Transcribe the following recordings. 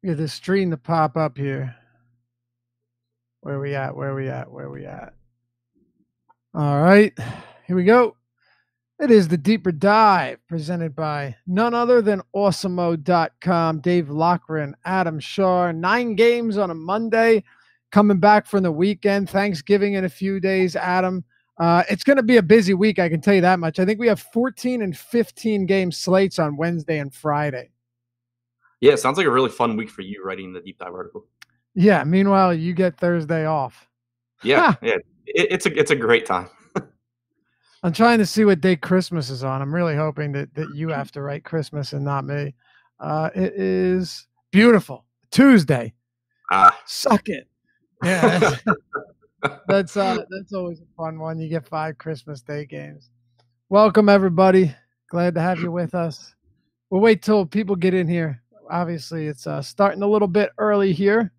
Get this stream to pop up here. Where we at? Where we at? Where we at? All right, here we go. It is the Deeper Dive presented by none other than Awesemo.com. Dave Lochran, Adam Shaw. 9 games on a Monday, coming back from the weekend. Thanksgiving in a few days, Adam. It's going to be a busy week, I can tell you that much. I think we have 14 and 15 game slates on Wednesday and Friday. Yeah, it sounds like a really fun week for you writing the deep dive article. Yeah, meanwhile, you get Thursday off. Yeah, yeah, it's a great time. I'm trying to see what day Christmas is on. I'm really hoping that you have to write Christmas and not me. It is beautiful. Tuesday. Suck it. Yeah. That's always a fun one. You get 5 Christmas Day games. Welcome, everybody. Glad to have you with us. We'll wait till people get in here. Obviously, it's starting a little bit early here.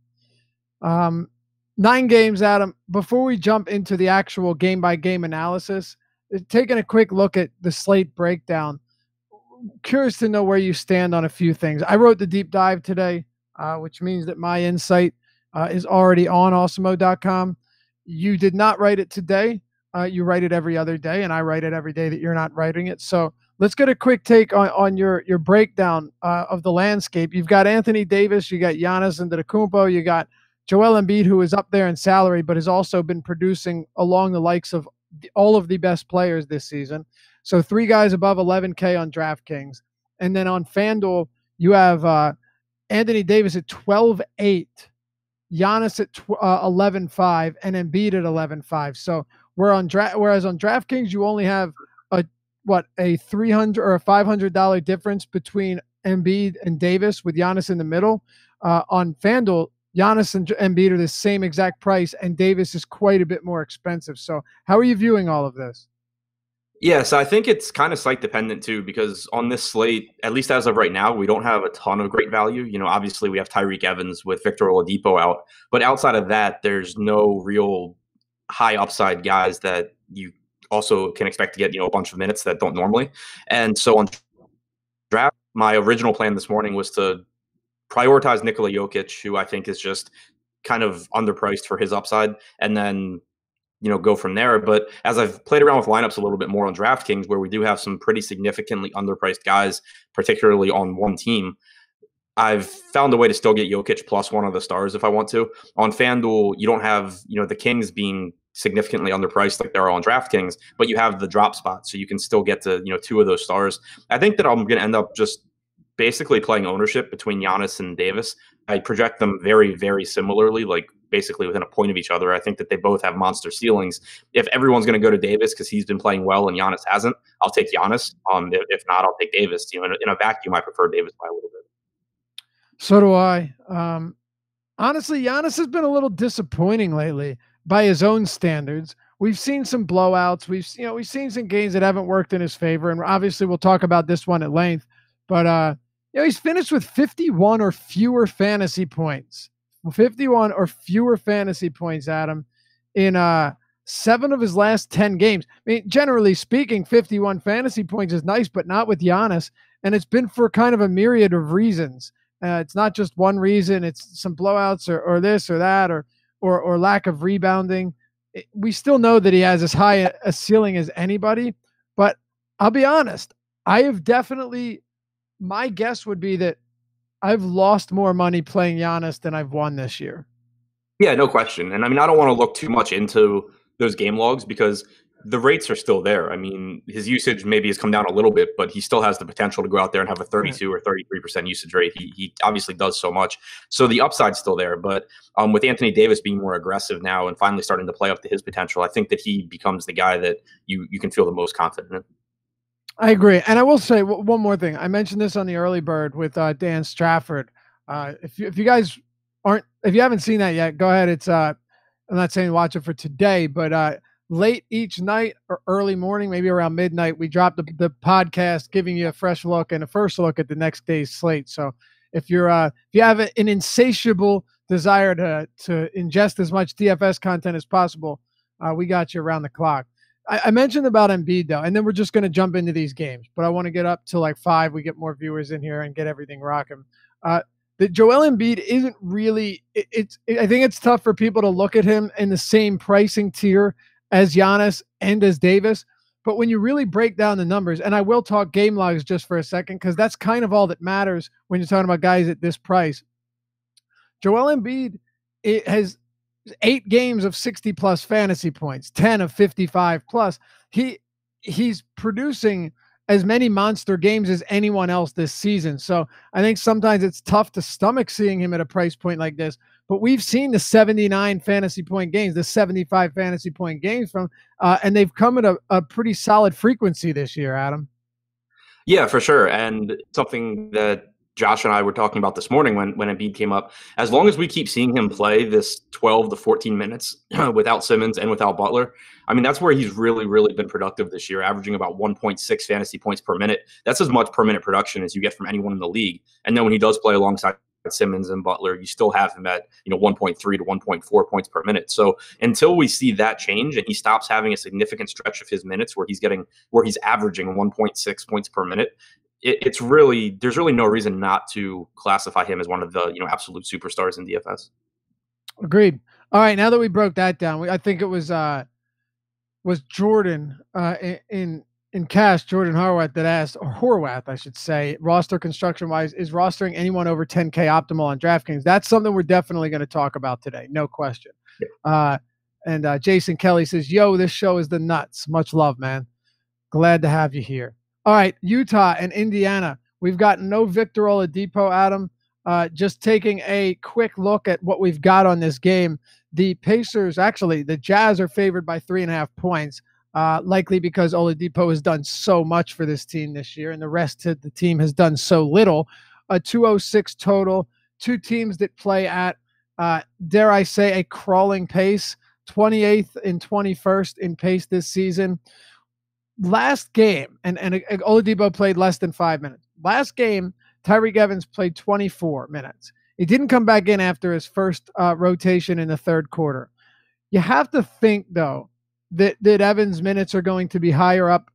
9 games, Adam. Before we jump into the actual game-by-game analysis, taking a quick look at the slate breakdown, curious to know where you stand on a few things. I wrote the deep dive today, which means that my insight is already on Awesemo.com. You did not write it today. You write it every other day, and I write it every day that you're not writing it. So let's get a quick take on your breakdown of the landscape. You've got Anthony Davis, you got Giannis Antetokounmpo, you got Joel Embiid, who is up there in salary, but has also been producing along the likes of all of the best players this season. So 3 guys above 11K on DraftKings. And then on FanDuel, you have Anthony Davis at 12.8, Giannis at 11.5, and Embiid at 11.5. So whereas on DraftKings, you only have a $300 or a $500 difference between Embiid and Davis with Giannis in the middle. On FanDuel, Giannis and Embiid are the same exact price, and Davis is quite a bit more expensive. So how are you viewing all of this? Yeah, so I think it's kind of site dependent too, because on this slate, at least as of right now, we don't have a ton of great value. You know, obviously we have Tyreke Evans with Victor Oladipo out, but outside of that, there's no real high upside guys that you also can expect to get, a bunch of minutes that don't normally. And so on draft, my original plan this morning was to prioritize Nikola Jokic, who I think is just kind of underpriced for his upside, and then go from there. But as I've played around with lineups a little bit more on DraftKings, where we do have some pretty significantly underpriced guys, particularly on one team, I've found a way to still get Jokic plus one of the stars if I want to. On FanDuel, you don't have, the Kings being significantly underpriced like they are on DraftKings, but you have the drop spot, so you can still get to, 2 of those stars. I think that I'm going to end up just basically playing ownership between Giannis and Davis. I project them very, very similarly, like basically within a point of each other. I think that they both have monster ceilings. If everyone's going to go to Davis because he's been playing well and Giannis hasn't, I'll take Giannis. If not, I'll take Davis. In a vacuum, I prefer Davis by a little bit. So do I. Honestly, Giannis has been a little disappointing lately by his own standards. We've seen some blowouts. We've seen some games that haven't worked in his favor, and obviously we'll talk about this one at length. But he's finished with 51 or fewer fantasy points. 51 or fewer fantasy points, Adam, in 7 of his last 10 games. I mean, generally speaking, 51 fantasy points is nice, but not with Giannis. And it's been for kind of a myriad of reasons. It's not just one reason. It's some blowouts or this or that or lack of rebounding. We still know that he has as high a ceiling as anybody. But I'll be honest, I have definitely – my guess would be that I've lost more money playing Giannis than I've won this year. Yeah, no question. And I mean, I don't want to look too much into those game logs because the rates are still there. I mean, his usage maybe has come down a little bit, but he still has the potential to go out there and have a 32 or 33% usage rate. He obviously does so much. So the upside's still there. But with Anthony Davis being more aggressive now and finally starting to play up to his potential, I think that he becomes the guy that you can feel the most confident in. I agree. And I will say one more thing. I mentioned this on the early bird with Dan Strafford. If you guys if you haven't seen that yet, go ahead. It's I'm not saying watch it for today, but late each night or early morning, maybe around midnight, we drop the podcast giving you a fresh look and a first look at the next day's slate. So if you have an insatiable desire to ingest as much DFS content as possible, we got you around the clock. I mentioned about Embiid, though, and then we're just going to jump into these games. But I want to get up to like 5. We get more viewers in here and get everything rocking. that Joel Embiid isn't really. I think it's tough for people to look at him in the same pricing tier as Giannis and as Davis. But when you really break down the numbers, and I will talk game logs just for a second, because that's kind of all that matters when you're talking about guys at this price. Joel Embiid has 8 games of 60-plus fantasy points, 10 of 55-plus. He's producing as many monster games as anyone else this season. So I think sometimes it's tough to stomach seeing him at a price point like this. But we've seen the 79 fantasy point games, the 75 fantasy point games from, and they've come at a pretty solid frequency this year, Adam. Yeah, for sure. And something that Josh and I were talking about this morning when Embiid came up, as long as we keep seeing him play this 12 to 14 minutes without Simmons and without Butler, I mean, that's where he's really, really been productive this year, averaging about 1.6 fantasy points per minute. That's as much per minute production as you get from anyone in the league. And then when he does play alongside Simmons and Butler, you still have him at 1.3 to 1.4 points per minute. So until we see that change and he stops having a significant stretch of his minutes where he's averaging 1.6 points per minute, there's really no reason not to classify him as one of the absolute superstars in DFS. Agreed. All right, now that we broke that down, I think it was Jordan in Cash, Jordan Horwath, that asked, or Horwath, I should say, roster construction wise, is rostering anyone over 10K optimal on DraftKings? That's something we're definitely going to talk about today, no question. Yeah. And Jason Kelly says, "Yo, this show is the nuts. Much love, man. Glad to have you here." All right, Utah and Indiana. We've got no Victor Oladipo, Adam. Just taking a quick look at what we've got on this game. The Pacers, actually, the Jazz are favored by 3.5 points, likely because Oladipo has done so much for this team this year, and the rest of the team has done so little. A 206 total, two teams that play at, dare I say, a crawling pace, 28th and 21st in pace this season. Last game, and Oladipo played less than 5 minutes. Last game, Tyreke Evans played 24 minutes. He didn't come back in after his first rotation in the third quarter. You have to think, though, that Evans' minutes are going to be higher up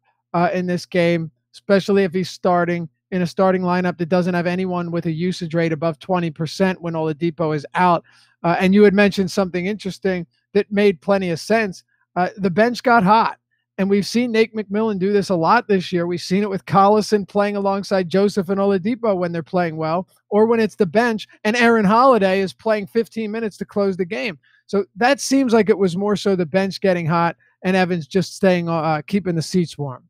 in this game, especially if he's starting in a starting lineup that doesn't have anyone with a usage rate above 20% when Oladipo is out. And you had mentioned something interesting that made plenty of sense. The bench got hot. And we've seen Nate McMillan do this a lot this year. We've seen it with Collison playing alongside Joseph and Oladipo when they're playing well, or when it's the bench and Aaron Holiday is playing 15 minutes to close the game. So that seems like it was more so the bench getting hot and Evans just staying, keeping the seats warm.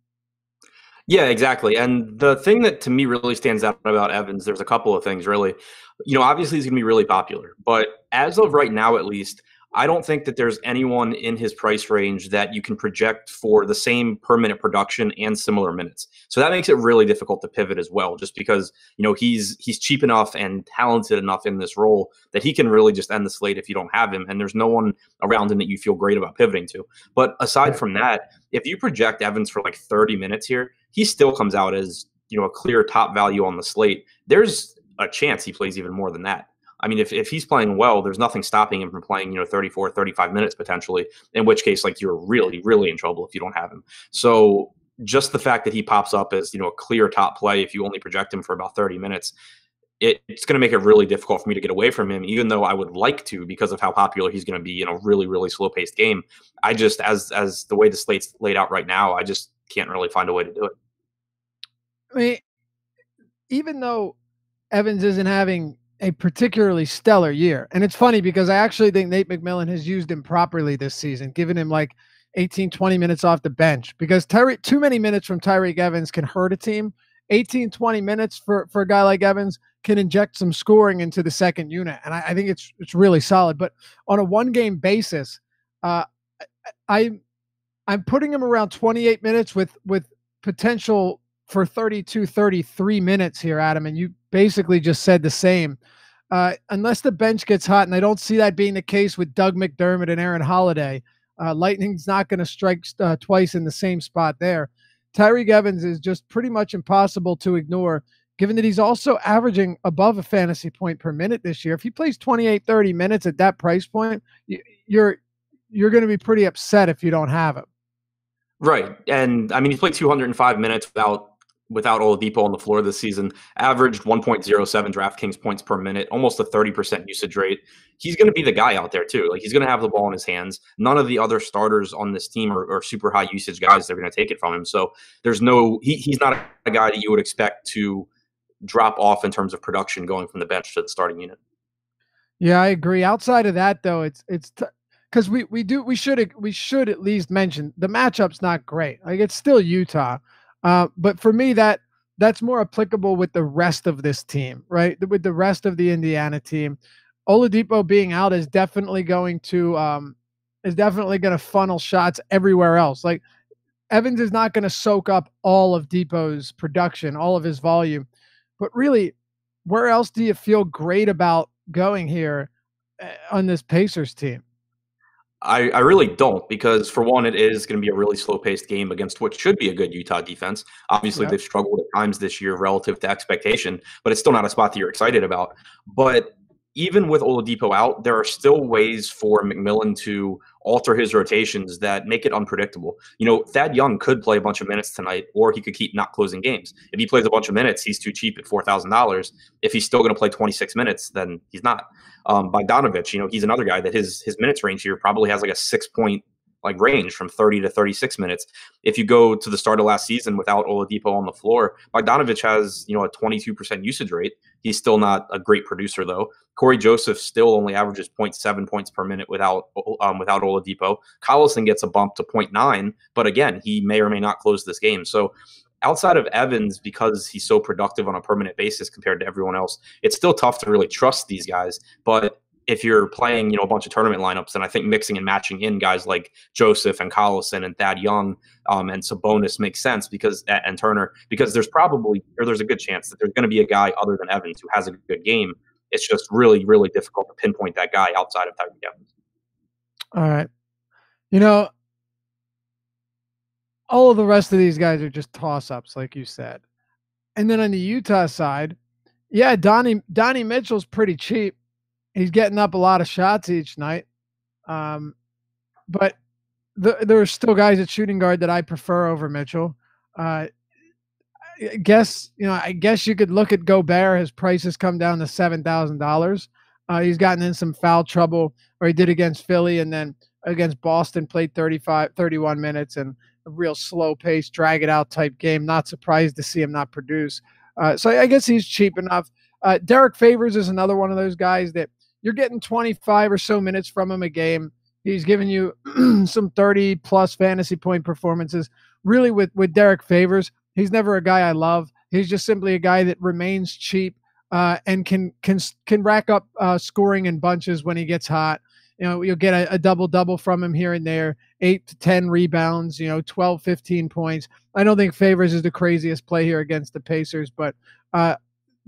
Yeah, exactly. And the thing that to me really stands out about Evans, there's a couple of things really. Obviously he's going to be really popular, but as of right now, at least, I don't think that there's anyone in his price range that you can project for the same per minute production and similar minutes. So that makes it really difficult to pivot as well, just because, he's cheap enough and talented enough in this role that he can really just end the slate if you don't have him. And there's no one around him that you feel great about pivoting to. But aside from that, if you project Evans for like 30 minutes here, he still comes out as, a clear top value on the slate. There's a chance he plays even more than that. I mean, if he's playing well, there's nothing stopping him from playing, 34, 35 minutes potentially, in which case, like, you're really, really in trouble if you don't have him. So just the fact that he pops up as, a clear top play, if you only project him for about 30 minutes, it's going to make it really difficult for me to get away from him, even though I would like to, because of how popular he's going to be in a really, really slow paced game. I just, as the way the slate's laid out right now, I just can't really find a way to do it. I mean, even though Evans isn't having a particularly stellar year. And it's funny because I actually think Nate McMillan has used him properly this season, giving him like 18, 20 minutes off the bench, because too many minutes from Tyreke Evans can hurt a team. 18, 20 minutes for a guy like Evans can inject some scoring into the second unit. And I think it's really solid. But on a one-game basis, I'm putting him around 28 minutes with potential for 32, 33 minutes here, Adam. And you basically just said the same. Unless the bench gets hot, and I don't see that being the case with Doug McDermott and Aaron Holiday, Lightning's not going to strike twice in the same spot there. Tyreke Evans is just pretty much impossible to ignore, given that he's also averaging above a fantasy point per minute this year. If he plays 28, 30 minutes at that price point, you're going to be pretty upset if you don't have him. Right. And I mean, he played 205 minutes without without Oladipo on the floor this season, averaged 1.07 DraftKings points per minute, almost a 30% usage rate. He's going to be the guy out there too. Like, he's going to have the ball in his hands. None of the other starters on this team are super high usage guys. They're going to take it from him. So there's he's not a guy that you would expect to drop off in terms of production going from the bench to the starting unit. Yeah, I agree. Outside of that, though, it's because we should at least mention the matchup's not great. Like, it's still Utah, but for me that's more applicable with the rest of this team, right? With the rest of the Indiana team, Oladipo being out is definitely going to funnel shots everywhere else. Like, Evans is not going to soak up all of Depot's production, all of his volume, but really, where else do you feel great about going here on this Pacers team? I really don't, because for one, it is going to be a really slow-paced game against what should be a good Utah defense. Obviously, they've struggled at times this year relative to expectation, but it's still not a spot that you're excited about. But even with Oladipo out, there are still ways for McMillan to alter his rotations that make it unpredictable. Thad Young could play a bunch of minutes tonight, or he could keep not closing games. If he plays a bunch of minutes, he's too cheap at $4,000. If he's still going to play 26 minutes, then he's not. Bogdanović, he's another guy that his minutes range here probably has like a 6-point range from 30 to 36 minutes. If you go to the start of last season without Oladipo on the floor, Bogdanović has, a 22% usage rate. He's still not a great producer though. Corey Joseph still only averages 0.7 points per minute without Oladipo. Collison gets a bump to 0.9, but again, he may or may not close this game. So outside of Evans, because he's so productive on a permanent basis compared to everyone else, it's still tough to really trust these guys. But if you're playing, a bunch of tournament lineups, then I think mixing and matching in guys like Joseph and Collison and Thad Young and Sabonis makes sense and Turner, because there's a good chance that there's going to be a guy other than Evans who has a good game. It's just really, really difficult to pinpoint that guy outside of Tyreke Evans. All right. All of the rest of these guys are just toss-ups, like you said. And then on the Utah side, yeah, Donnie Mitchell's pretty cheap. He's getting up a lot of shots each night. But there are still guys at shooting guard that I prefer over Mitchell. I guess you could look at Gobert. His price has come down to $7,000. He's gotten in some foul trouble, or he did against Philly, and then against Boston played 31 minutes and a real slow pace, drag it out type game. Not surprised to see him not produce. So I guess he's cheap enough. Derrick Favors is another one of those guys that you're getting 25 or so minutes from him a game. He's giving you some 30-plus fantasy point performances. Really, with Derrick Favors, he's never a guy I love. He's just simply a guy that remains cheap and can rack up scoring in bunches when he gets hot. You'll get a double-double from him here and there, 8 to 10 rebounds, 12, 15 points. I don't think Favors is the craziest play here against the Pacers, but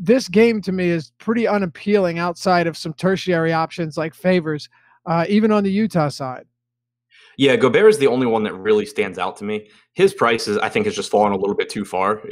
this game to me is pretty unappealing outside of some tertiary options like Favors, even on the Utah side. Yeah, Gobert is the only one that really stands out to me. His price I think has just fallen a little bit too far.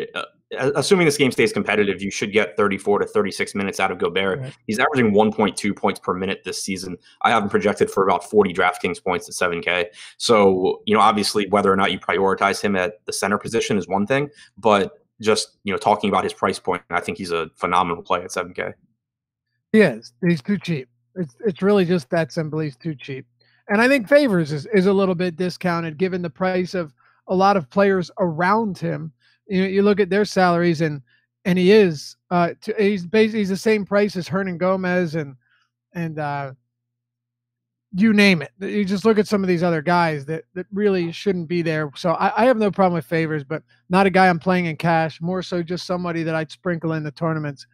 Assuming this game stays competitive, you should get 34 to 36 minutes out of Gobert. Right. He's averaging 1.2 points per minute this season. I have him projected for about 40 DraftKings points at 7K. So, obviously whether or not you prioritize him at the center position is one thing, but just, talking about his price point, I think he's a phenomenal play at 7K. He is. He's too cheap. It's really just that simple. He's too cheap. And I think Favors is a little bit discounted given the price of a lot of players around him. You look at their salaries and he is he's the same price as Hernan Gomez and you name it. You just look at some of these other guys that really shouldn't be there. So I have no problem with Favors, but not a guy I'm playing in cash. More so just somebody that I'd sprinkle in the tournaments.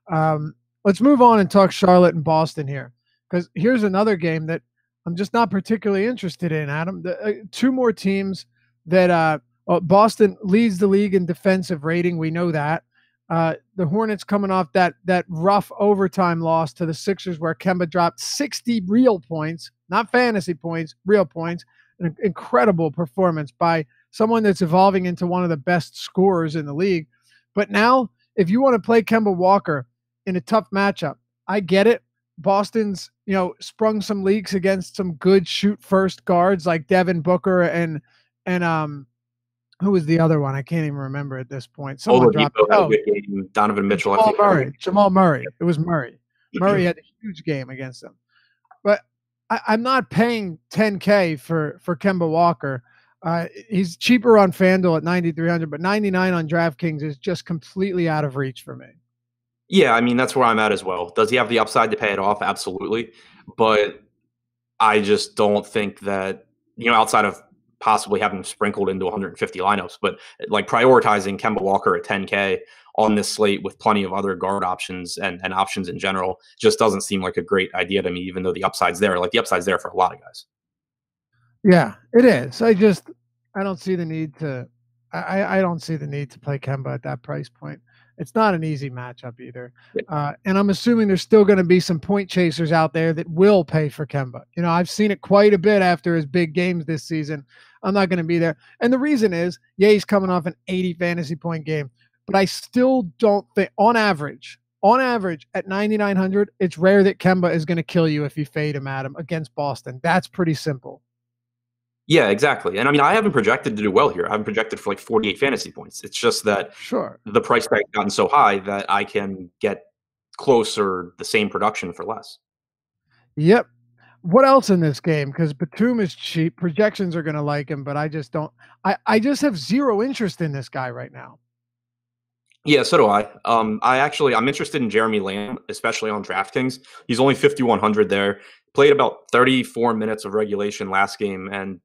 Let's move on and talk Charlotte and Boston here, because here's another game that I'm just not particularly interested in, Adam. Two more teams that Boston leads the league in defensive rating. We know that. The Hornets coming off that rough overtime loss to the Sixers where Kemba dropped 60 real points, not fantasy points, real points. An incredible performance by someone that's evolving into one of the best scorers in the league. But now, if you want to play Kemba Walker in a tough matchup, I get it. Boston's, sprung some leaks against some good shoot first guards like Devin Booker and Who was the other one? I can't even remember at this point. Someone dropped. Had a good game. Donovan Mitchell. Jamal Murray. It was Murray. Murray had a huge game against them. But I'm not paying $10K for Kemba Walker. He's cheaper on FanDuel at 9,300, but 99 on DraftKings is just completely out of reach for me. Yeah, I mean, that's where I'm at as well. Does he have the upside to pay it off? Absolutely. But I just don't think that, outside of possibly having sprinkled into 150 lineups, but like prioritizing Kemba Walker at 10K on this slate with plenty of other guard options and options in general just doesn't seem like a great idea to me, even though the upside's there. Like the upside's there for a lot of guys. Yeah, it is. I don't see the need to I don't see the need to play Kemba at that price point. It's not an easy matchup either. And I'm assuming there's still going to be some point chasers out there that will pay for Kemba. I've seen it quite a bit after his big games this season. I'm not going to be there. And the reason is, he's coming off an 80 fantasy point game. But I still don't think, on average, at 9,900, it's rare that Kemba is going to kill you if you fade him at him against Boston. That's pretty simple. Yeah, exactly. And I mean, I haven't projected to do well here. I haven't projected for like 48 fantasy points. It's just that the price tag gotten so high that I can get closer the same production for less. Yep. What else in this game? Because Batum is cheap. Projections are going to like him, but I just don't. I just have zero interest in this guy right now. Yeah, so do I. I'm interested in Jeremy Lamb, especially on DraftKings. He's only 5,100 there. Played about 34 minutes of regulation last game, and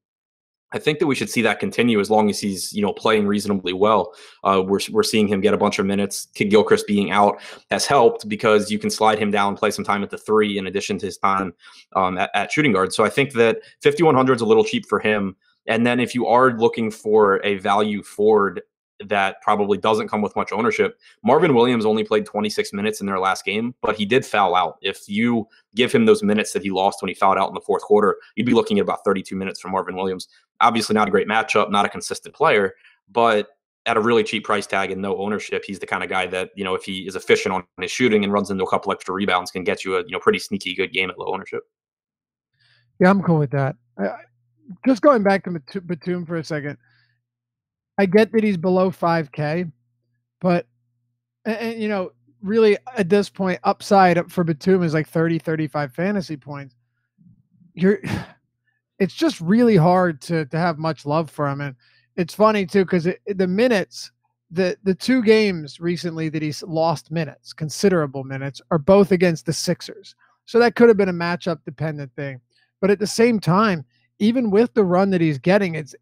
I think that we should see that continue as long as he's, playing reasonably well. We're seeing him get a bunch of minutes. Gilchrist being out has helped because you can slide him down, play some time at the 3 in addition to his time at shooting guard. So I think that 5,100 is a little cheap for him. And then if you are looking for a value forward that probably doesn't come with much ownership, Marvin Williams only played 26 minutes in their last game, but he did foul out. If you give him those minutes that he lost when he fouled out in the fourth quarter, you'd be looking at about 32 minutes from Marvin Williams. Obviously not a great matchup, not a consistent player, but at a really cheap price tag and no ownership, he's the kind of guy that, if he is efficient on his shooting and runs into a couple extra rebounds, can get you a pretty sneaky good game at low ownership. Yeah, I'm cool with that. Just going back to Batum for a second, I get that he's below 5K, but, really at this point, upside for Batum is like 30, 35 fantasy points. It's just really hard to have much love for him. And it's funny too, because the minutes, the 2 games recently that he's lost minutes, considerable minutes, are both against the Sixers. So that could have been a matchup dependent thing. But at the same time, even with the run that he's getting, it's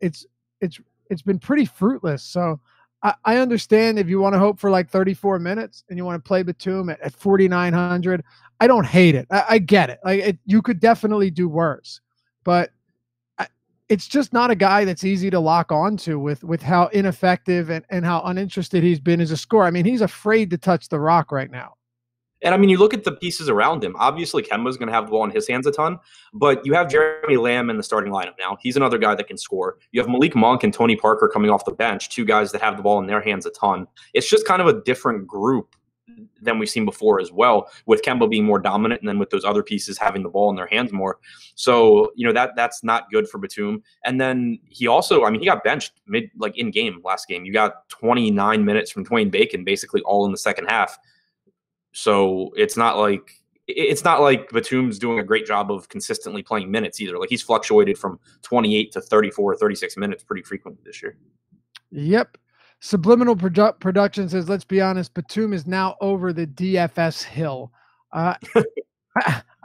been pretty fruitless. So I understand if you want to hope for like 34 minutes and you want to play Batum at 4,900. I don't hate it. I get it. You could definitely do worse, but it's just not a guy that's easy to lock onto with how ineffective and how uninterested he's been as a scorer. I mean, he's afraid to touch the rock right now. And I mean, you look at the pieces around him. Obviously, Kemba's going to have the ball in his hands a ton, but you have Jeremy Lamb in the starting lineup now. He's another guy that can score. You have Malik Monk and Tony Parker coming off the bench, 2 guys that have the ball in their hands a ton. It's just kind of a different group than we've seen before as well, with Kemba being more dominant and then with those other pieces having the ball in their hands more. So, that's not good for Batum. And then he also, he got benched in game last game. You got 29 minutes from Dwayne Bacon, basically all in the second half. So it's not like Batum's doing a great job of consistently playing minutes either. Like he's fluctuated from 28 to 34 or 36 minutes pretty frequently this year. Yep. Subliminal Production says, let's be honest, Batum is now over the DFS hill. I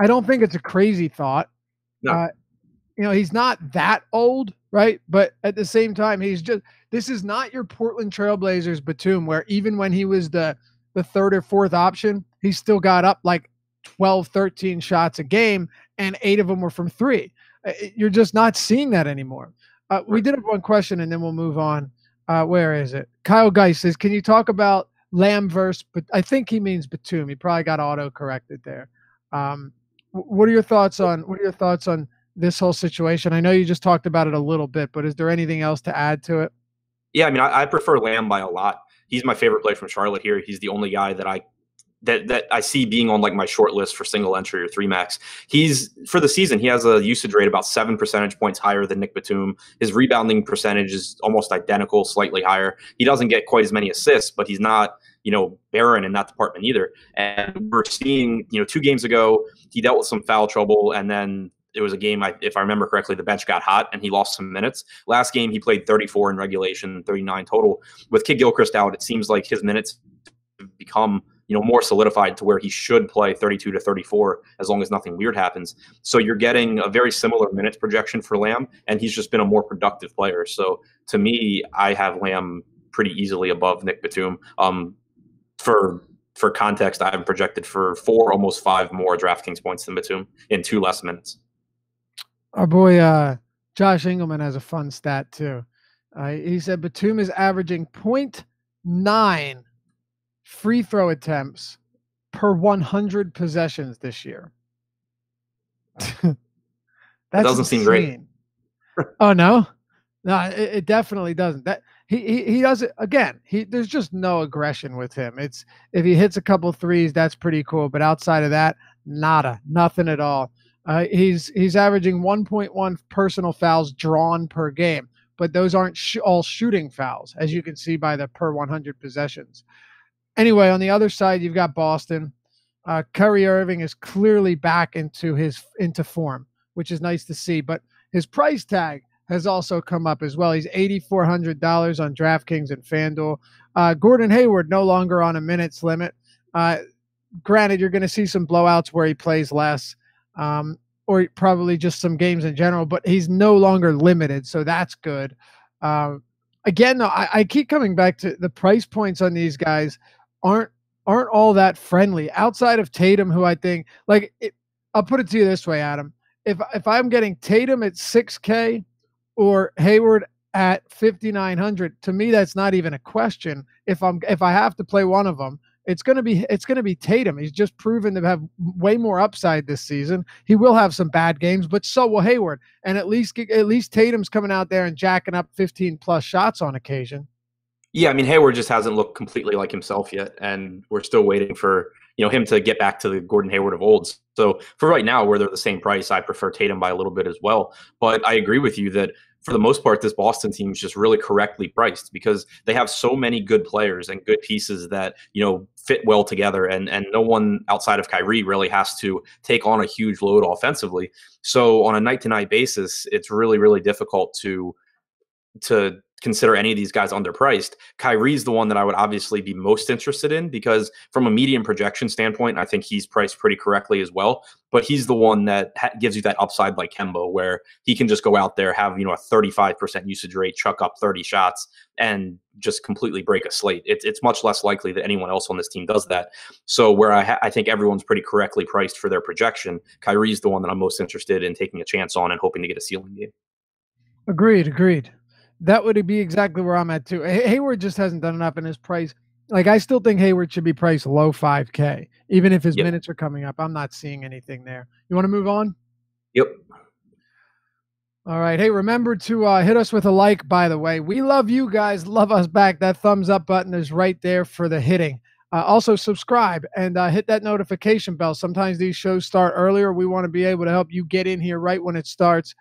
don't think it's a crazy thought. No. He's not that old, right? But at the same time, this is not your Portland Trailblazers Batum, where even when he was the 3rd or 4th option, he still got up like 12, 13 shots a game, and 8 of them were from 3. You're just not seeing that anymore. We did have one question, and then we'll move on. Where is it? Kyle Geis says, can you talk about Lamb versus, but I think he means Batum. He probably got auto-corrected there. What are your thoughts on this whole situation? I know you just talked about it a little bit, but is there anything else to add to it? Yeah, I prefer Lamb by a lot. He's my favorite player from Charlotte here. He's the only guy that I that I see being on like my short list for single entry or 3-max. For the season, he has a usage rate about 7 percentage points higher than Nick Batum. His rebounding percentage is almost identical, slightly higher. He doesn't get quite as many assists, but he's not, barren in that department either. And we're seeing, 2 games ago, he dealt with some foul trouble, and then it was a game, if I remember correctly, the bench got hot and he lost some minutes. Last game, he played 34 in regulation, 39 total. With Kidd-Gilchrist out, it seems like his minutes have become more solidified to where he should play 32 to 34 as long as nothing weird happens. So you're getting a very similar minutes projection for Lamb, and he's just been a more productive player. So to me, I have Lamb pretty easily above Nick Batum. For context, I have projected for 4, almost 5 more DraftKings points than Batum in 2 less minutes. Our boy Josh Engelman has a fun stat too. He said Batum is averaging 0.9 free throw attempts per 100 possessions this year. That doesn't seem great. Oh no, it definitely doesn't. That he does it again. There's just no aggression with him. It's if he hits a couple threes, that's pretty cool. But outside of that, nothing at all. He's averaging 1.1 personal fouls drawn per game, but those aren't all shooting fouls, as you can see by the per 100 possessions. Anyway, on the other side, you've got Boston. Kyrie Irving is clearly back into form, which is nice to see. But his price tag has also come up as well. He's $8,400 on DraftKings and FanDuel. Gordon Hayward no longer on a minutes limit. Granted, you're going to see some blowouts where he plays less. Or probably just some games in general, but he's no longer limited, so that's good. Again, though, I keep coming back to the price points on these guys aren't all that friendly. Outside of Tatum, who I think I'll put it to you this way, Adam: if I'm getting Tatum at $6K or Hayward at 5,900, to me that's not even a question. If I have to play one of them, it's going to be Tatum. He's just proven to have way more upside this season. He will have some bad games, but so will Hayward. And at least Tatum's coming out there and jacking up 15 plus shots on occasion. Yeah, I mean, Hayward just hasn't looked completely like himself yet, and we're still waiting for him to get back to the Gordon Hayward of old. So for right now, where they're the same price, I prefer Tatum by a little bit as well. But I agree with you that for the most part, this Boston team is just really correctly priced because they have so many good players and good pieces that, fit well together. And no one outside of Kyrie really has to take on a huge load offensively. So on a night-to-night basis, it's really, really difficult to consider any of these guys underpriced. Kyrie's the one that I would obviously be most interested in because from a median projection standpoint, I think he's priced pretty correctly as well. But he's the one that gives you that upside like Kemba, where he can just go out there, have a 35% usage rate, chuck up 30 shots, and just completely break a slate. It's much less likely that anyone else on this team does that. So where I think everyone's pretty correctly priced for their projection, Kyrie's the one that I'm most interested in taking a chance on and hoping to get a ceiling game. Agreed. That would be exactly where I'm at too. Hayward just hasn't done enough in his price. I still think Hayward should be priced low 5K, even if his minutes are coming up. I'm not seeing anything there. You want to move on? Yep. All right. Hey, remember to hit us with a like, by the way. We love you guys. Love us back. That thumbs up button is right there for the hitting. Also, subscribe and hit that notification bell. Sometimes these shows start earlier. We want to be able to help you get in here right when it starts.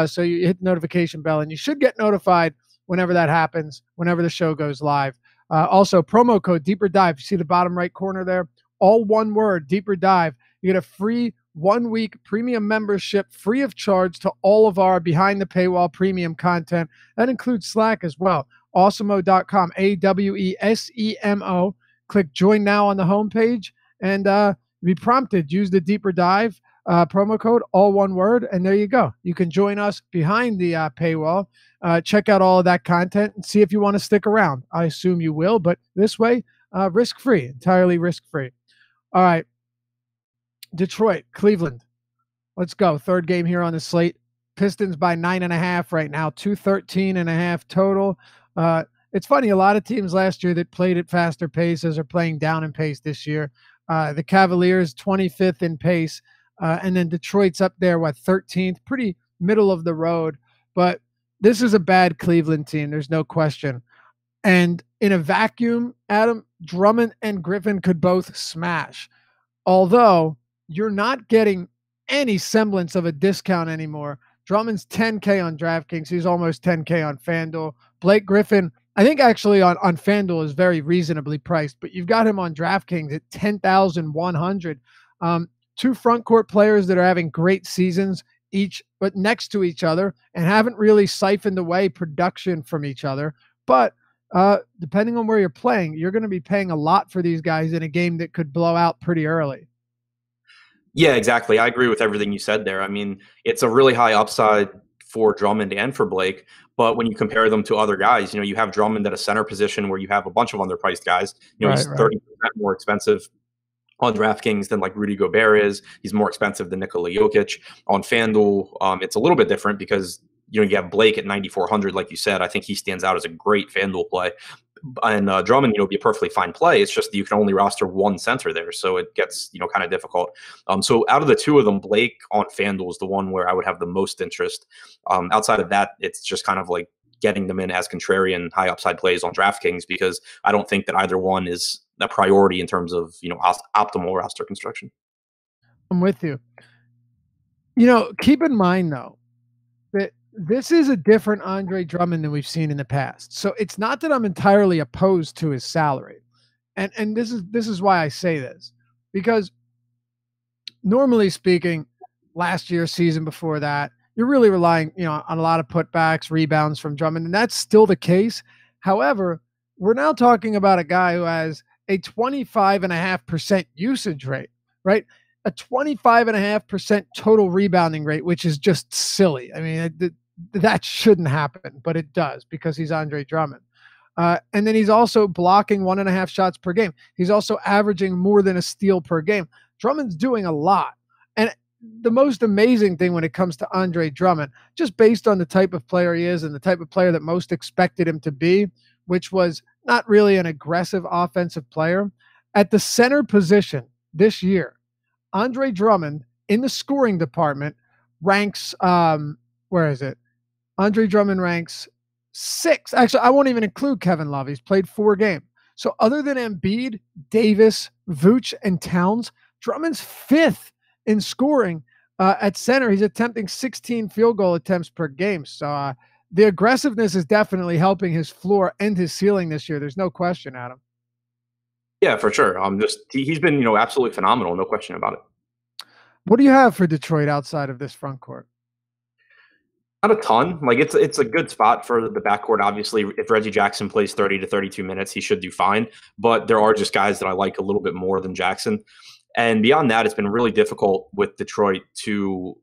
So you hit the notification bell, and you should get notified whenever that happens, whenever the show goes live. Also, promo code Deeper Dive. You see the bottom right corner there? All one word, Deeper Dive. You get a free 1-week premium membership free of charge to all of our behind the paywall premium content. That includes Slack as well. Awesemo.com, AWESEMO. Click join now on the homepage and be prompted. Use the Deeper Dive promo code, all one word, and there you go. You can join us behind the paywall. Check out all of that content and see if you want to stick around. I assume you will, but this way, risk-free, entirely risk-free. All right. Detroit, Cleveland. Let's go. Third game here on the slate. Pistons by 9.5 right now, 213.5 total. It's funny, a lot of teams last year that played at faster paces are playing down in pace this year. The Cavaliers, 25th in pace. And then Detroit's up there, 13th, pretty middle of the road. But this is a bad Cleveland team. There's no question. And in a vacuum, Adam, Drummond and Griffin could both smash. Although you're not getting any semblance of a discount anymore. Drummond's $10K on DraftKings. He's almost $10K on FanDuel. Blake Griffin, I think actually on FanDuel is very reasonably priced, but you've got him on DraftKings at $10,100. Two front court players that are having great seasons each, but next to each other, and haven't really siphoned away production from each other. But depending on where you're playing, you're going to be paying a lot for these guys in a game that could blow out pretty early. Yeah, exactly. I agree with everything you said there. I mean, it's a really high upside for Drummond and for Blake, but when you compare them to other guys, you have Drummond at a center position where you have a bunch of underpriced guys. He's 30% more expensive on DraftKings than like Rudy Gobert is. He's more expensive than Nikola Jokic. On FanDuel, it's a little bit different because you have Blake at 9,400, like you said. I think he stands out as a great FanDuel play. And Drummond, be a perfectly fine play. It's just that you can only roster one center there, so it gets kind of difficult. So out of the two of them, Blake on FanDuel is the one where I would have the most interest. Outside of that, it's just kind of like getting them in as contrarian high upside plays on DraftKings, because I don't think that either one is a priority in terms of optimal roster construction. I'm with you. Keep in mind though that this is a different Andre Drummond than we've seen in the past. So it's not that I'm entirely opposed to his salary. And this is why I say this, because normally speaking, last year, season before that, you're really relying, on a lot of putbacks, rebounds from Drummond, and that's still the case. However, we're now talking about a guy who has a 25.5% usage rate, right? A 25.5% total rebounding rate, which is just silly. I mean, that shouldn't happen, but it does because he's Andre Drummond. And then he's also blocking 1.5 shots per game. He's also averaging more than a steal per game. Drummond's doing a lot. And the most amazing thing when it comes to Andre Drummond, just based on the type of player he is and the type of player that most expected him to be, which was not really an aggressive offensive player, at the center position this year, Andre Drummond in the scoring department ranks, where is it? Andre Drummond ranks 6. Actually, I won't even include Kevin Love. He's played 4 games. So other than Embiid, Davis, Vooch, and Towns, Drummond's 5th in scoring at center. He's attempting 16 field goal attempts per game. So the aggressiveness is definitely helping his floor and his ceiling this year. There's no question, Adam. Yeah, for sure. He's been, absolutely phenomenal. No question about it. What do you have for Detroit outside of this front court? Not a ton. Like it's a good spot for the backcourt. Obviously, if Reggie Jackson plays 30 to 32 minutes, he should do fine. But there are just guys that I like a little bit more than Jackson. And beyond that, it's been really difficult with Detroit to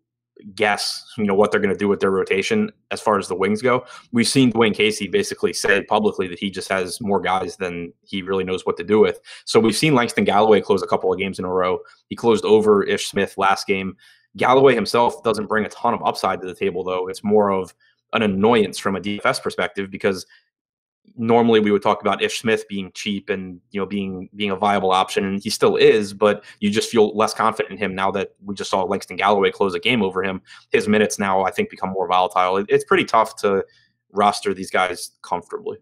guess, what they're going to do with their rotation as far as the wings go. We've seen Dwayne Casey basically say publicly that he just has more guys than he really knows what to do with. So we've seen Langston Galloway close a couple of games in a row. He closed over Ish Smith last game. Galloway himself doesn't bring a ton of upside to the table, though. It's more of an annoyance from a DFS perspective, because normally we would talk about Ish Smith being cheap and being a viable option, and he still is, but you just feel less confident in him now that we just saw Langston Galloway close a game over him. His minutes now, I think, become more volatile. It's pretty tough to roster these guys comfortably.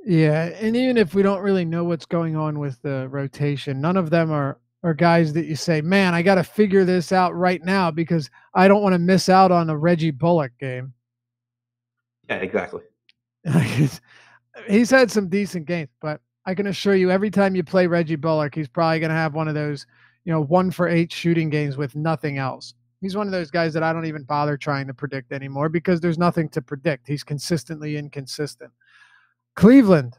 Yeah, and even if we don't really know what's going on with the rotation, none of them are guys that you say, man, I got to figure this out right now because I don't want to miss out on a Reggie Bullock game. Yeah, exactly. He's had some decent games, but I can assure you every time you play Reggie Bullock, he's probably going to have one of those, 1 for 8 shooting games with nothing else. He's one of those guys that I don't even bother trying to predict anymore because there's nothing to predict. He's consistently inconsistent. Cleveland,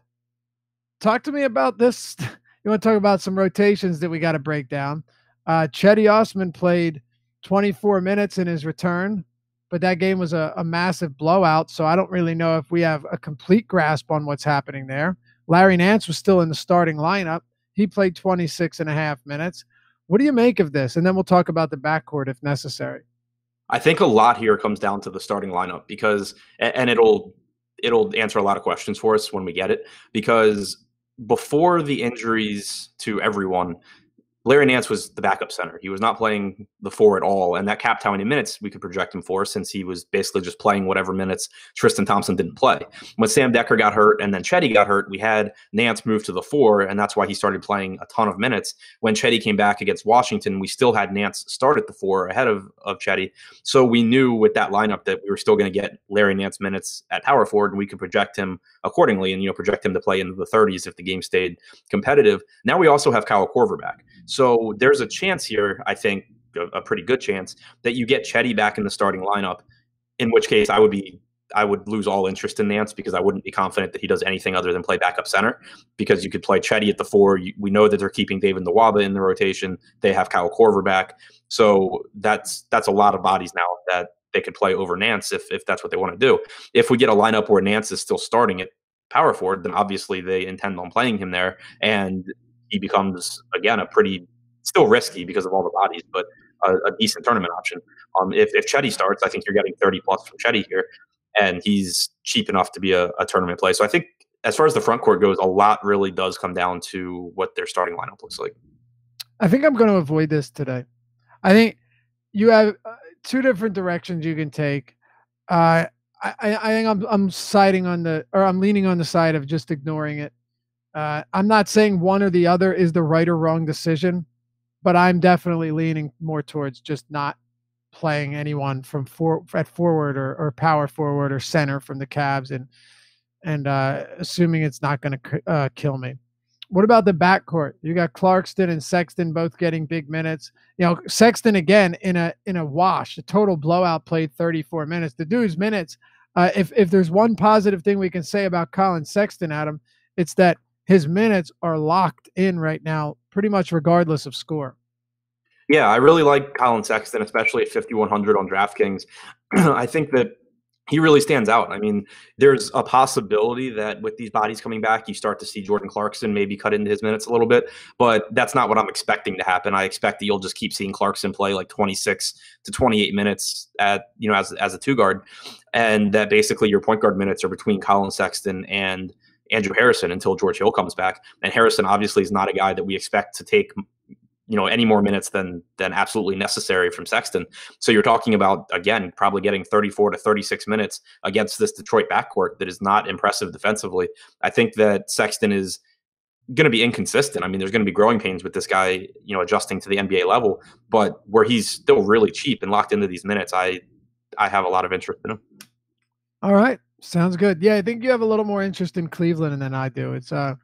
talk to me about this. You want to talk about some rotations that we got to break down. Cedi Osman played 24 minutes in his return, but that game was a massive blowout, so I don't really know if we have a complete grasp on what's happening there. Larry Nance was still in the starting lineup. He played 26.5 minutes. What do you make of this? And then we'll talk about the backcourt if necessary. I think a lot here comes down to the starting lineup because, and it'll answer a lot of questions for us when we get it, because before the injuries to everyone, Larry Nance was the backup center. He was not playing the 4 at all, and that capped how many minutes we could project him for, since he was basically just playing whatever minutes Tristan Thompson didn't play. When Sam Dekker got hurt and then Chetty got hurt, we had Nance move to the 4, and that's why he started playing a ton of minutes. When Chetty came back against Washington, we still had Nance start at the 4 ahead of Chetty. So we knew with that lineup that we were still going to get Larry Nance minutes at power forward, and we could project him accordingly and, project him to play into the 30s if the game stayed competitive. Now we also have Kyle Korver back. So there's a chance here, I think, a pretty good chance, that you get Chetty back in the starting lineup, in which case I would lose all interest in Nance, because I wouldn't be confident that he does anything other than play backup center, because you could play Chetty at the 4. We know that they're keeping David Nwaba in the rotation. They have Kyle Korver back. So that's a lot of bodies now that they could play over Nance if that's what they want to do. If we get a lineup where Nance is still starting at power forward, then obviously they intend on playing him there, and he becomes, again, a pretty, still risky because of all the bodies, but a decent tournament option. If Chetty starts, I think you're getting 30 plus from Chetty here, and he's cheap enough to be a tournament play. So I think as far as the front court goes, a lot really does come down to what their starting lineup looks like. I think I'm going to avoid this today. I think you have two different directions you can take. I think I'm siding on I'm leaning on the side of just ignoring it. I'm not saying one or the other is the right or wrong decision, but I'm definitely leaning more towards just not playing anyone from at forward or power forward or center from the Cavs, and assuming it's not going to kill me. What about the backcourt? You got Clarkson and Sexton both getting big minutes. Sexton again in a wash, a total blowout, played 34 minutes. The dude's minutes. If there's one positive thing we can say about Colin Sexton, Adam, it's that his minutes are locked in right now, pretty much regardless of score. Yeah, I really like Colin Sexton, especially at 5,100 on DraftKings. I think that he really stands out. I mean, there's a possibility that with these bodies coming back, you start to see Jordan Clarkson maybe cut into his minutes a little bit, but that's not what I'm expecting to happen. I expect that you'll just keep seeing Clarkson play like 26 to 28 minutes at, as a 2 guard, and that basically your point guard minutes are between Colin Sexton and Andrew Harrison until George Hill comes back. And Harrison obviously is not a guy that we expect to take any more minutes than absolutely necessary from Sexton. So you're talking about, again, probably getting 34 to 36 minutes against this Detroit backcourt that is not impressive defensively. I think that Sexton is going to be inconsistent. I mean, there's going to be growing pains with this guy, adjusting to the NBA level, but where he's still really cheap and locked into these minutes, I have a lot of interest in him. All right. Sounds good. Yeah, I think you have a little more interest in Cleveland than I do. It's a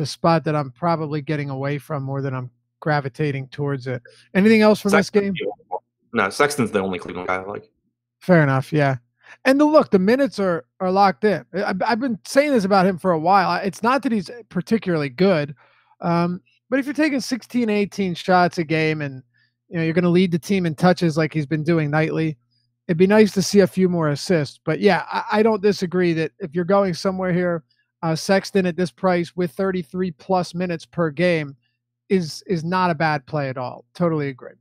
spot that I'm probably getting away from more than I'm gravitating towards it. Anything else from this game? No, Sexton's the only Cleveland guy I like. Fair enough. Yeah. And the minutes are locked in. I've been saying this about him for a while. It's not that he's particularly good, but if you're taking 16, 18 shots a game and you're going to lead the team in touches like he's been doing nightly, it'd be nice to see a few more assists. But yeah, I don't disagree that if you're going somewhere here, Sexton at this price with 33 plus minutes per game is not a bad play at all. Totally agree.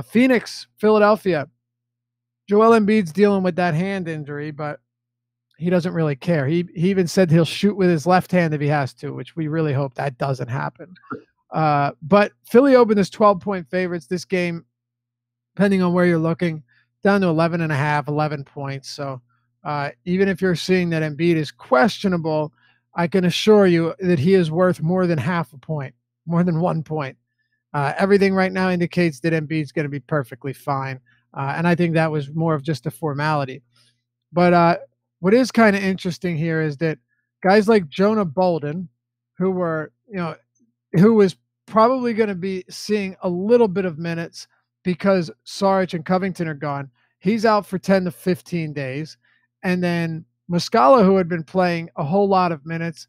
Phoenix, Philadelphia. Joel Embiid's dealing with that hand injury, but he doesn't really care. He even said he'll shoot with his left hand if he has to, which we really hope that doesn't happen. But Philly opened as 12-point favorites. This game, depending on where you're looking, down to 11.5, 11 points. So even if you're seeing that Embiid is questionable, I can assure you that he is worth more than half a point, more than 1 point. Everything right now indicates that Embiid's going to be perfectly fine. And I think that was more of just a formality. But what is kind of interesting here is that guys like Jonah Bolden, who was probably going to be seeing a little bit of minutes because Saric and Covington are gone, he's out for 10 to 15 days. And then Muscala, who had been playing a whole lot of minutes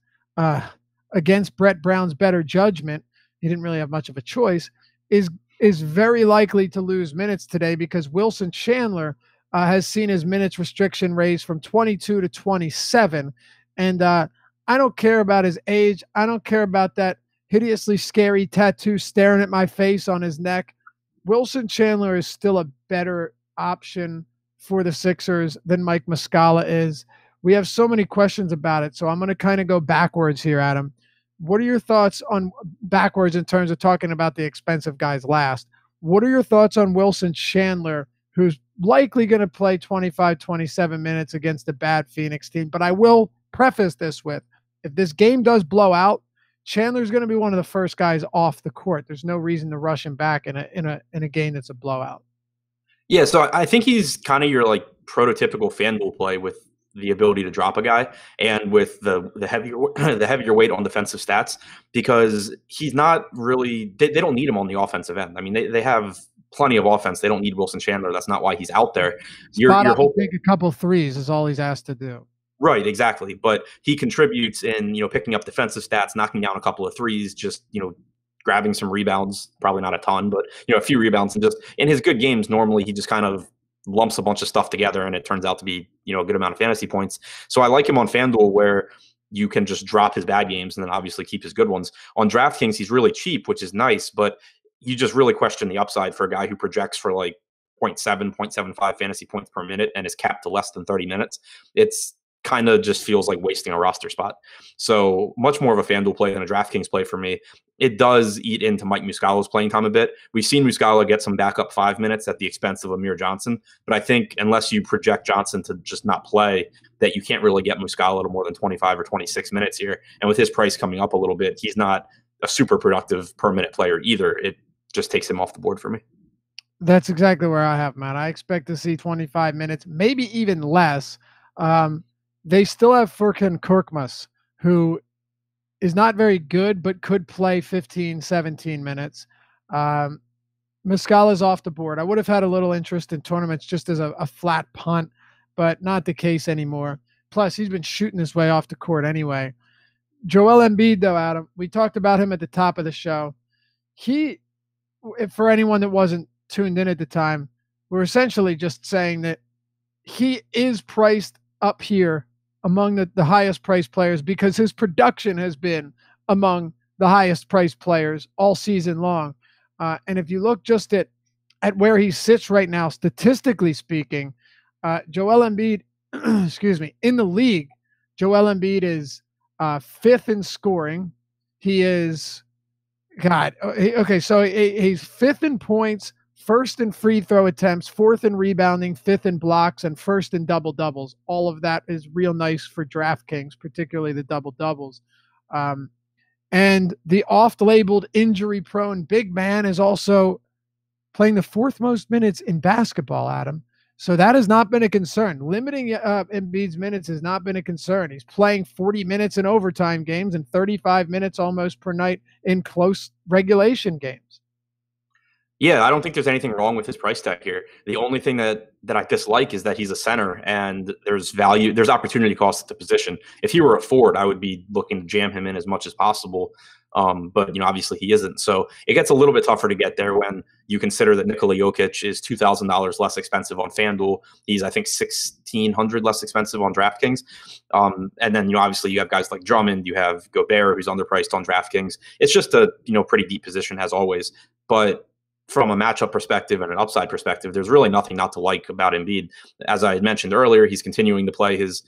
against Brett Brown's better judgment, he didn't really have much of a choice, is very likely to lose minutes today because Wilson Chandler has seen his minutes restriction raised from 22 to 27. And I don't care about his age. I don't care about that hideously scary tattoo staring at my face on his neck. Wilson Chandler is still a better option for the Sixers than Mike Muscala is. We have so many questions about it, so I'm going to kind of go backwards here, Adam. What are your thoughts on backwards in terms of talking about the expensive guys last? What are your thoughts on Wilson Chandler, who's likely going to play 25, 27 minutes against a bad Phoenix team? But I will preface this with, if this game does blow out, Chandler's going to be one of the first guys off the court. There's no reason to rush him back in a game that's a blowout. Yeah, so I think he's kind of your like prototypical FanDuel play with the ability to drop a guy and with the heavier the heavier weight on defensive stats, because he's not really they don't need him on the offensive end. I mean, they have plenty of offense. They don't need Wilson Chandler. That's not why he's out there. You're hoping a couple threes is all he's asked to do. Right, exactly. But he contributes in, picking up defensive stats, knocking down a couple of threes, just, grabbing some rebounds, probably not a ton, but, a few rebounds. And just in his good games, normally he just kind of lumps a bunch of stuff together and it turns out to be, a good amount of fantasy points. So I like him on FanDuel where you can just drop his bad games and then obviously keep his good ones. On DraftKings, he's really cheap, which is nice, but you just really question the upside for a guy who projects for like 0.7, 0.75 fantasy points per minute and is capped to less than 30 minutes. It's kind of just feels like wasting a roster spot. So much more of a FanDuel play than a DraftKings play for me. It does eat into Mike Muscala's playing time a bit. We've seen Muscala get some backup 5 minutes at the expense of Amir Johnson, but I think unless you project Johnson to just not play, that you can't really get Muscala to more than 25 or 26 minutes here. And with his price coming up a little bit, he's not a super productive per minute player either. It just takes him off the board for me. That's exactly where I have, Matt. I expect to see 25 minutes, maybe even less. They still have Furkan Korkmaz, who is not very good, but could play 15, 17 minutes. Muscala's off the board. I would have had a little interest in tournaments just as a flat punt, but not the case anymore. Plus, he's been shooting his way off the court anyway. Joel Embiid, though, Adam, we talked about him at the top of the show. For anyone that wasn't tuned in at the time, we're essentially just saying that he is priced up here among the highest priced players because his production has been among the highest priced players all season long. And if you look just at where he sits right now, statistically speaking, Joel Embiid, excuse me, in the league, Joel Embiid is fifth in scoring. He is, so he's fifth in points, first in free throw attempts, fourth in rebounding, fifth in blocks, and first in double doubles. All of that is real nice for DraftKings, particularly the double doubles. And the oft-labeled injury-prone big man is also playing the fourth most minutes in basketball, Adam. So that has not been a concern. Limiting Embiid's minutes has not been a concern. He's playing 40 minutes in overtime games and 35 minutes almost per night in close regulation games. Yeah, I don't think there's anything wrong with his price tag here. The only thing that I dislike is that he's a center and there's opportunity cost at the position. If he were a forward, I would be looking to jam him in as much as possible. But obviously he isn't. So it gets a little bit tougher to get there when you consider that Nikola Jokic is $2,000 less expensive on FanDuel. He's, I think, $1,600 less expensive on DraftKings. And then, obviously you have guys like Drummond, you have Gobert, who's underpriced on DraftKings. It's just a, pretty deep position as always. But from a matchup perspective and an upside perspective, there's really nothing not to like about Embiid. As I had mentioned earlier, he's continuing to play his,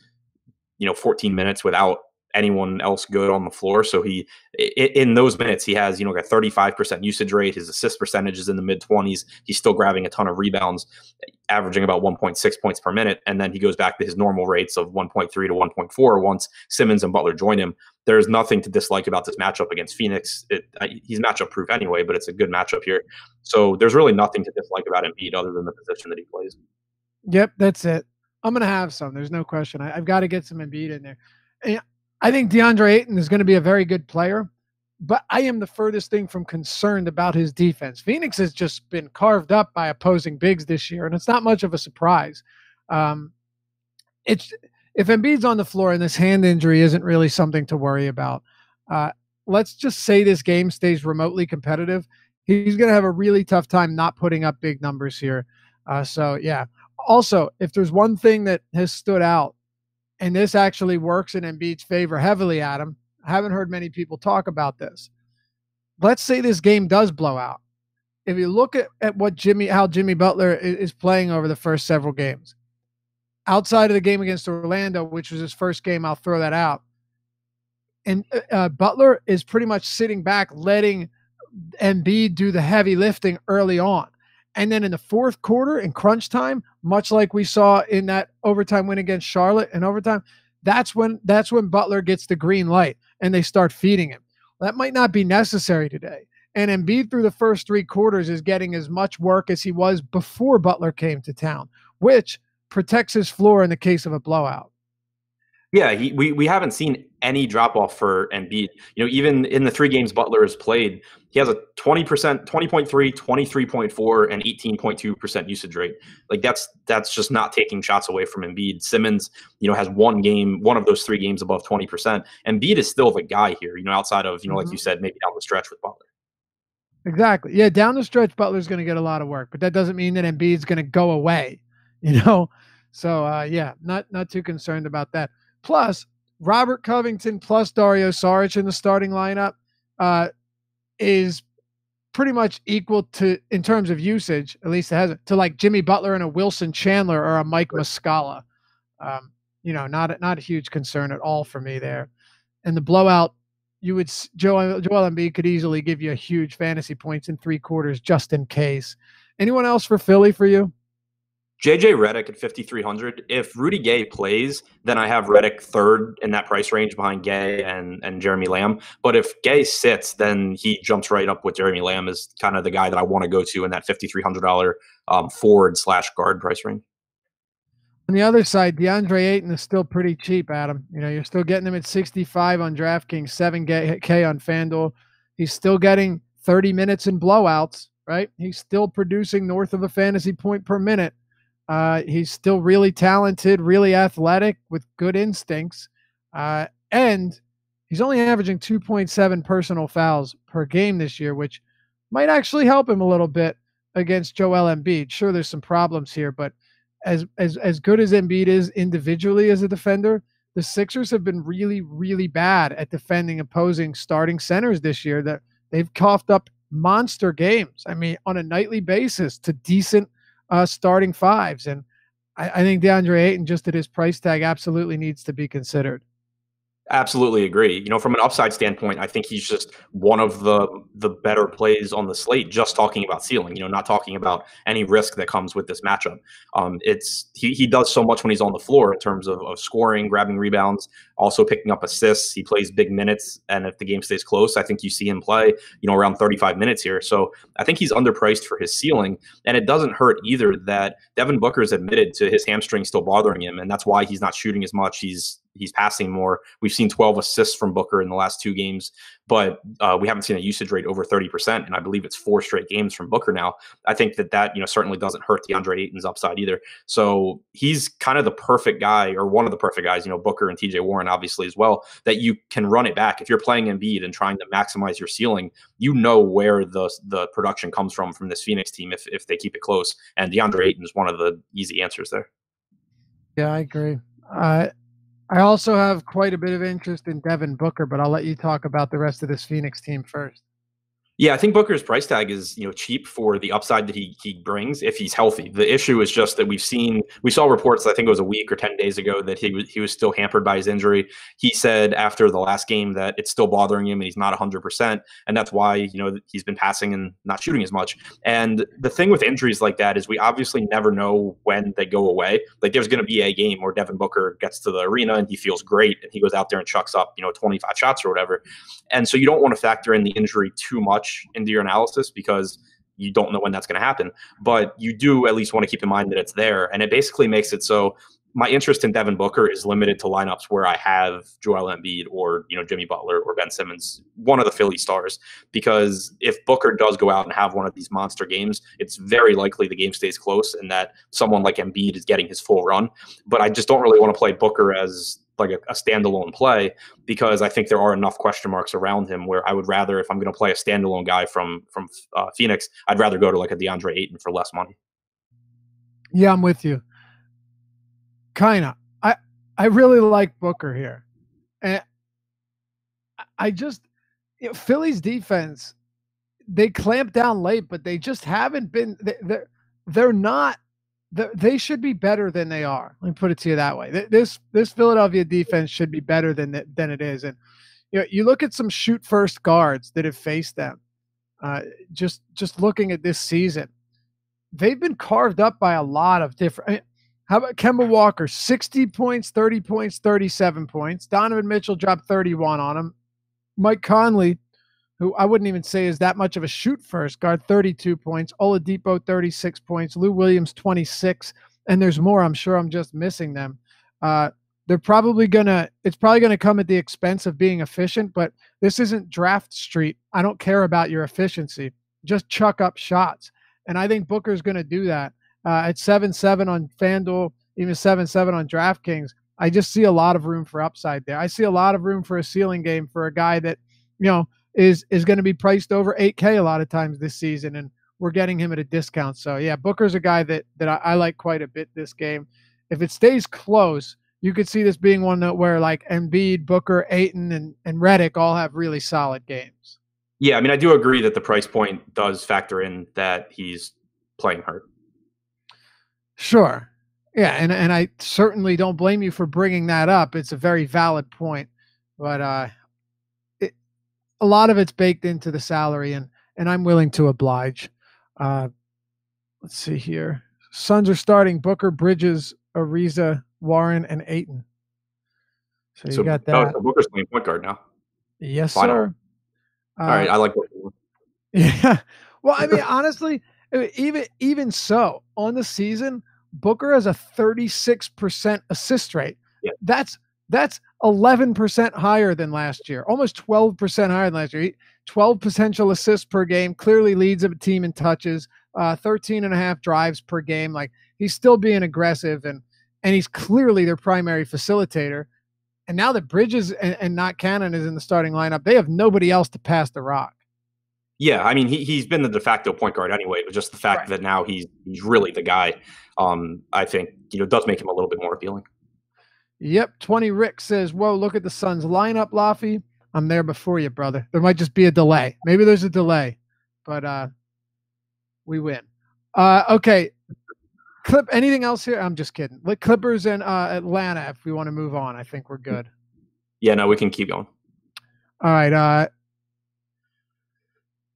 14 minutes without anyone else good on the floor. So he, in those minutes, he has, a 35% usage rate. His assist percentage is in the mid-20s. He's still grabbing a ton of rebounds, averaging about 1.6 points per minute. And then he goes back to his normal rates of 1.3 to 1.4 once Simmons and Butler join him. There's nothing to dislike about this matchup against Phoenix. He's matchup proof anyway, but it's a good matchup here. So there's really nothing to dislike about Embiid other than the position that he plays. Yep, that's it. I'm going to have some. There's no question. I've got to get some Embiid in there. And I think DeAndre Ayton is going to be a very good player, but I am the furthest thing from concerned about his defense. Phoenix has just been carved up by opposing bigs this year, and it's not much of a surprise. If Embiid's on the floor and this hand injury isn't really something to worry about, let's just say this game stays remotely competitive. He's going to have a really tough time not putting up big numbers here. So, yeah. Also, if there's one thing that has stood out, and this actually works in Embiid's favor heavily, Adam, I haven't heard many people talk about this. Let's say this game does blow out. If you look at how Jimmy Butler is playing over the first several games, outside of the game against Orlando, which was his first game, I'll throw that out. And Butler is pretty much sitting back, letting Embiid do the heavy lifting early on. And then in the fourth quarter, in crunch time, much like we saw in that overtime win against Charlotte in overtime, that's when Butler gets the green light and they start feeding him. That might not be necessary today. And Embiid through the first three quarters is getting as much work as he was before Butler came to town, which protects his floor in the case of a blowout. Yeah, we haven't seen any drop off for Embiid. Even in the 3 games Butler has played, he has a 20%, 20.3, 23.4, and 18.2% usage rate. Like that's just not taking shots away from Embiid. Simmons, has one of those 3 games above 20%. Embiid is still the guy here, outside of, like you said, maybe down the stretch with Butler. Exactly. Yeah, down the stretch, Butler's going to get a lot of work, but that doesn't mean that Embiid's going to go away, So, yeah, not too concerned about that. Plus, Robert Covington plus Dario Saric in the starting lineup is pretty much equal to, in terms of usage, at least it hasn't, to like Jimmy Butler and a Wilson Chandler or a Mike Muscala. Not a huge concern at all for me there. And the blowout, Joel Embiid could easily give you a huge fantasy points in 3 quarters just in case. Anyone else for Philly for you? JJ Redick at 5,300. If Rudy Gay plays, then I have Redick third in that price range behind Gay and Jeremy Lamb. But if Gay sits, then he jumps right up with Jeremy Lamb as kind of the guy that I want to go to in that $5,300 forward/guard price range. On the other side, DeAndre Ayton is still pretty cheap, Adam. You're still getting him at 65 on DraftKings, 7K on FanDuel. He's still getting 30 minutes in blowouts, right? He's still producing north of a fantasy point per minute. He's still really talented, really athletic with good instincts. And he's only averaging 2.7 personal fouls per game this year, which might actually help him a little bit against Joel Embiid. Sure, there's some problems here, but as good as Embiid is individually as a defender, the Sixers have been really, really bad at defending opposing starting centers this year. That they've coughed up monster games. I mean, on a nightly basis to decent starting fives. And I think DeAndre Ayton, just at his price tag, absolutely needs to be considered. Absolutely agree. From an upside standpoint, I think he's just one of the better plays on the slate, just talking about ceiling, not talking about any risk that comes with this matchup. He does so much when he's on the floor in terms of scoring, grabbing rebounds, also picking up assists. He plays big minutes, and if the game stays close, I think you see him play, around 35 minutes here. So I think he's underpriced for his ceiling, and it doesn't hurt either that Devin Booker is admitted to his hamstring still bothering him, and that's why he's not shooting as much. He's passing more. We've seen 12 assists from Booker in the last 2 games, but we haven't seen a usage rate over 30%, and I believe it's 4 straight games from Booker now. I think that certainly doesn't hurt DeAndre Ayton's upside either. So he's kind of the perfect guy, or one of the perfect guys, Booker and TJ Warren obviously as well, that you can run it back. If you're playing Embiid and trying to maximize your ceiling, where the production comes from this Phoenix team if they keep it close. And DeAndre Ayton is one of the easy answers there. Yeah, I agree. I also have quite a bit of interest in Devin Booker, but I'll let you talk about the rest of this Phoenix team first. Yeah, I think Booker's price tag is, cheap for the upside that he brings if he's healthy. The issue is just that we saw reports, I think it was a week or 10 days ago, that he was still hampered by his injury. He said after the last game that it's still bothering him and he's not 100%, and that's why, he's been passing and not shooting as much. And the thing with injuries like that is we obviously never know when they go away. Like there's going to be a game where Devin Booker gets to the arena and he feels great and he goes out there and chucks up, 25 shots or whatever. And so you don't want to factor in the injury too much into your analysis because you don't know when that's going to happen, but you do at least want to keep in mind that it's there. And it basically makes it so my interest in Devin Booker is limited to lineups where I have Joel Embiid or, Jimmy Butler or Ben Simmons, one of the Philly stars, because if Booker does go out and have one of these monster games, it's very likely the game stays close and that someone like Embiid is getting his full run. But I just don't really want to play Booker as like a standalone play because I think there are enough question marks around him where I would rather, if I'm going to play a standalone guy from Phoenix, I'd rather go to like a DeAndre Ayton for less money. Yeah, I'm with you. Kinda. I really like Booker here. And I just, Philly's defense, they clamp down late, but they just haven't been, they're not, they should be better than they are. Let me put it to you that way. This Philadelphia defense should be better than it is. And you look at some shoot first guards that have faced them. Just looking at this season, they've been carved up by a lot of different. How about Kemba Walker? 60 points, 30 points, 37 points. Donovan Mitchell dropped 31 on him. Mike Conley, who I wouldn't even say is that much of a shoot first guard, 32 points. Oladipo, 36 points. Lou Williams, 26. And there's more. I'm sure I'm just missing them. It's probably going to come at the expense of being efficient, but this isn't draft street. I don't care about your efficiency. Just chuck up shots. And I think Booker's going to do that. At 7-7 on FanDuel, even 7-7 on DraftKings, I just see a lot of room for upside there. I see a lot of room for a ceiling game for a guy that, is going to be priced over 8K a lot of times this season, and we're getting him at a discount. So, yeah, Booker's a guy that I like quite a bit this game. If it stays close, you could see this being one where like Embiid, Booker, Ayton, and Redick all have really solid games. Yeah, I mean, I do agree that the price point does factor in that he's playing hurt. Sure. Yeah, and I certainly don't blame you for bringing that up. It's a very valid point. But a lot of it's baked into the salary, and I'm willing to oblige. Let's see here. Suns are starting Booker, Bridges, Ariza, Warren, and Ayton. So you got that. So Booker's playing point guard now. Yes, sir. All right, I like Booker. Yeah. Well, I mean, honestly, even so, on the season, Booker has a 36% assist rate. Yeah. That's 11% higher than last year, almost 12% higher than last year. 12 potential assists per game, clearly leads a team in touches, 13.5 drives per game. Like, he's still being aggressive, and he's clearly their primary facilitator. And now that Bridges and not Cannon is in the starting lineup, they have nobody else to pass the rock. Yeah, I mean, he's been the de facto point guard anyway, but just the fact that now he's really the guy, I think, does make him a little bit more appealing. Yep, 20 Rick says, whoa, look at the Suns lineup, Laffy. I'm there before you, brother. There might just be a delay. Maybe there's a delay, but we win. Okay, anything else here? I'm just kidding. Like Clippers and Atlanta, if we want to move on, I think we're good. Yeah, no, we can keep going. All right,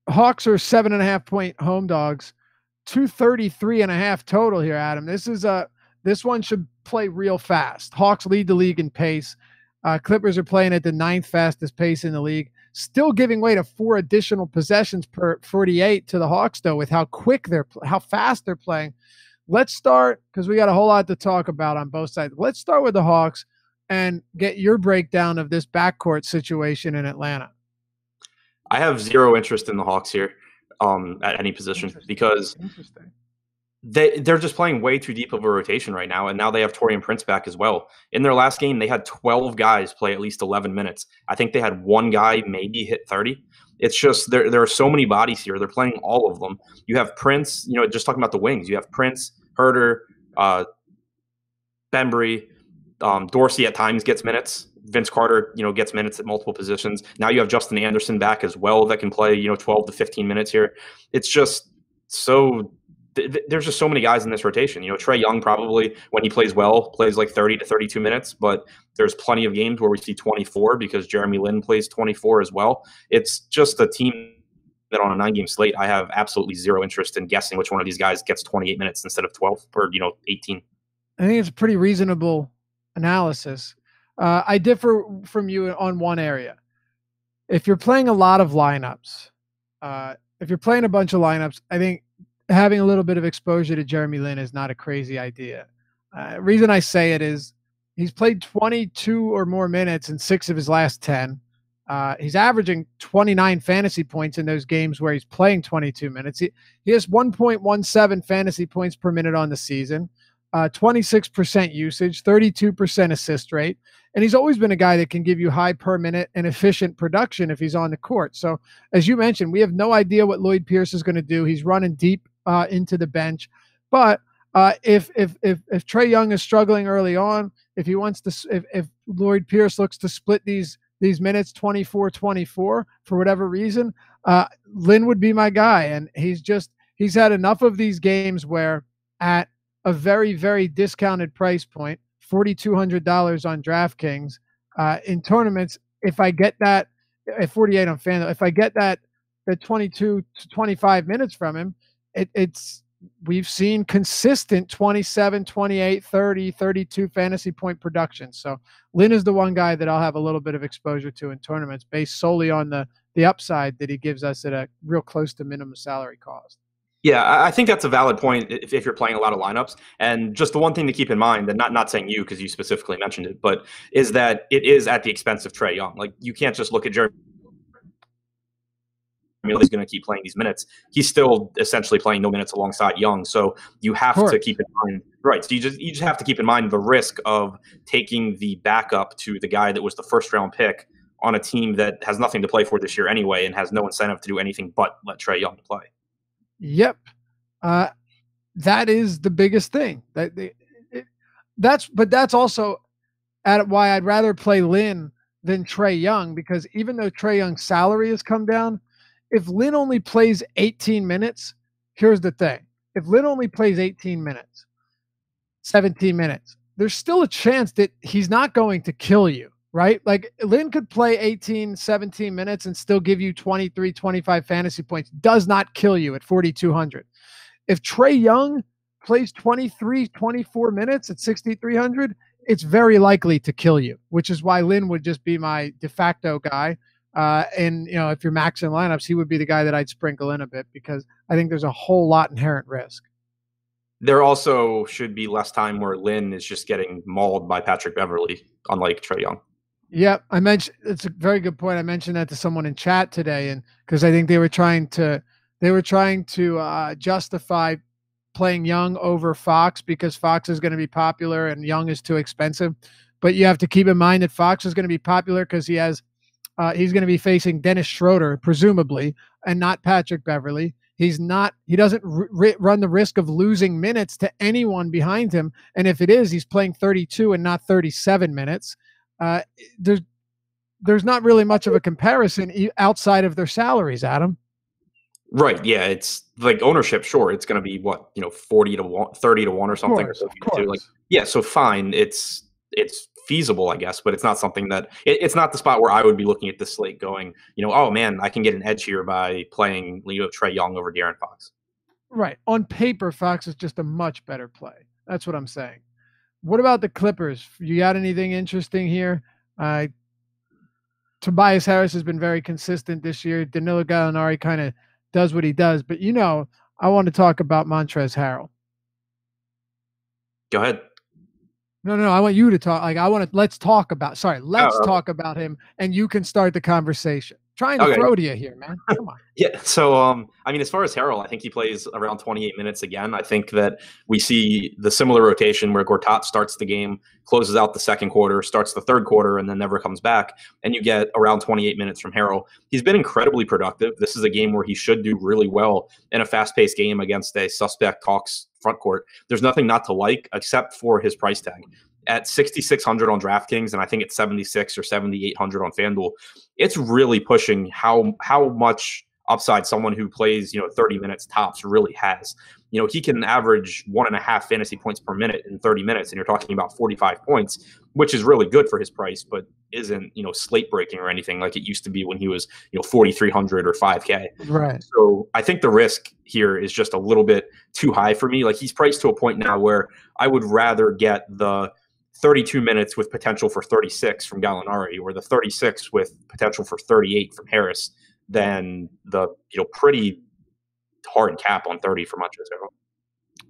Hawks are 7.5 point home dogs, 233.5 total here, Adam. This one should play real fast. Hawks lead the league in pace. Clippers are playing at the 9th fastest pace in the league, still giving way to 4 additional possessions per 48 to the Hawks, though, with how fast they're playing. Let's start, because we got a whole lot to talk about on both sides. Let's start with the Hawks and get your breakdown of this backcourt situation in Atlanta. I have zero interest in the Hawks here at any position because they're just playing way too deep of a rotation right now, and now they have Taurean Prince back as well. In their last game, they had 12 guys play at least 11 minutes. I think they had one guy maybe hit 30. It's just there are so many bodies here. They're playing all of them. You have Prince, just talking about the wings. You have Prince, Herter, Bembry, Dorsey at times gets minutes. Vince Carter, gets minutes at multiple positions. Now you have Justin Anderson back as well that can play, 12 to 15 minutes here. It's just so there's just so many guys in this rotation. Trae Young probably, when he plays well, plays like 30 to 32 minutes, but there's plenty of games where we see 24 because Jeremy Lin plays 24 as well. It's just a team that on a 9-game slate, I have absolutely zero interest in guessing which one of these guys gets 28 minutes instead of 12 or 18. I think it's a pretty reasonable analysis. I differ from you on one area. If you're playing a lot of lineups, if you're playing a bunch of lineups, I think having a little bit of exposure to Jeremy Lin is not a crazy idea. Reason I say it is he's played 22 or more minutes in 6 of his last 10. He's averaging 29 fantasy points in those games where he's playing 22 minutes. He has 1.17 fantasy points per minute on the season, 26% usage, 32% assist rate. And he's always been a guy that can give you high per minute and efficient production if he's on the court. So as you mentioned, we have no idea what Lloyd Pierce is going to do. He's running deep into the bench. But if Trae Young is struggling early on, if Lloyd Pierce looks to split these minutes 24-24 for whatever reason, Lin would be my guy. And he's had enough of these games where at a very, very discounted price point, $4,200 on DraftKings in tournaments, if I get that at 48 on FanDuel, if I get that 22 to 25 minutes from him, it's we've seen consistent 27, 28, 30, 32 fantasy point production. So Lynn is the one guy that I'll have a little bit of exposure to in tournaments based solely on the upside that he gives us at a real close to minimum salary cost. Yeah, I think that's a valid point if you're playing a lot of lineups. And just the one thing to keep in mind, and not saying you because you specifically mentioned it, but is that it is at the expense of Trae Young. Like, you can't just look at Jeremy. He's going to keep playing these minutes. He's still essentially playing no minutes alongside Young. So you have to keep in mind, right? So you just have to keep in mind the risk of taking the backup to the guy that was the first round pick on a team that has nothing to play for this year anyway and has no incentive to do anything but let Trae Young play. Yep. That is the biggest thing. That's also why I'd rather play Lynn than Trae Young, because even though Trae Young's salary has come down, if Lynn only plays 18 minutes, here's the thing. If Lynn only plays 18 minutes, 17 minutes, there's still a chance that he's not going to kill you, right? Like, Lynn could play 18, 17 minutes and still give you 23, 25 fantasy points. Does not kill you at 4,200. If Trae Young plays 23, 24 minutes at 6,300, it's very likely to kill you, which is why Lynn would just be my de facto guy. And, if you're maxing lineups, he would be the guy that I'd sprinkle in a bit, because I think there's a whole lot inherent risk. There also should be less time where Lynn is just getting mauled by Patrick Beverley, unlike Trae Young. Yeah, it's a very good point. I mentioned that to someone in chat today, and because I think they were trying to justify playing Young over Fox because Fox is going to be popular and Young is too expensive. But you have to keep in mind that Fox is going to be popular because he's going to be facing Dennis Schroeder, presumably, and not Patrick Beverley. He doesn't run the risk of losing minutes to anyone behind him. And if it is, he's playing 32 and not 37 minutes. There's not really much of a comparison outside of their salaries, Adam. Right. Yeah. It's like ownership. Sure. It's going to be 40 to 1, 30 to 1 or something. Of course. Like, yeah. So fine. It's feasible, I guess, but it's not something that it's not the spot where I would be looking at this slate going, oh man, I can get an edge here by playing Trae Young over De'Aaron Fox. Right. On paper, Fox is just a much better play. That's what I'm saying. What about the Clippers? You got anything interesting here? Tobias Harris has been very consistent this year. Danilo Gallinari kind of does what he does, but I want to talk about Montrezl Harrell. Go ahead. No, I want you to talk. Let's talk about him, and you can start the conversation. Trying to throw to you here, man. Come on. Yeah. So, as far as Harrell, I think he plays around 28 minutes again. I think that we see the similar rotation where Gortat starts the game, closes out the second quarter, starts the third quarter, and then never comes back. And you get around 28 minutes from Harrell. He's been incredibly productive. This is a game where he should do really well in a fast-paced game against a suspect Hawks front court. There's nothing not to like except for his price tag. At 6,600 on DraftKings, and I think it's 76 or 7,800 on FanDuel, it's really pushing how much upside someone who plays 30 minutes tops really has. He can average 1.5 fantasy points per minute in 30 minutes, and you're talking about 45 points, which is really good for his price, but isn't slate breaking or anything like it used to be when he was 4,300 or 5K. Right. So I think the risk here is just a little bit too high for me. Like, he's priced to a point now where I would rather get the 32 minutes with potential for 36 from Gallinari, or the 36 with potential for 38 from Harris, than the pretty hard cap on 30 for Montrezl Harrell.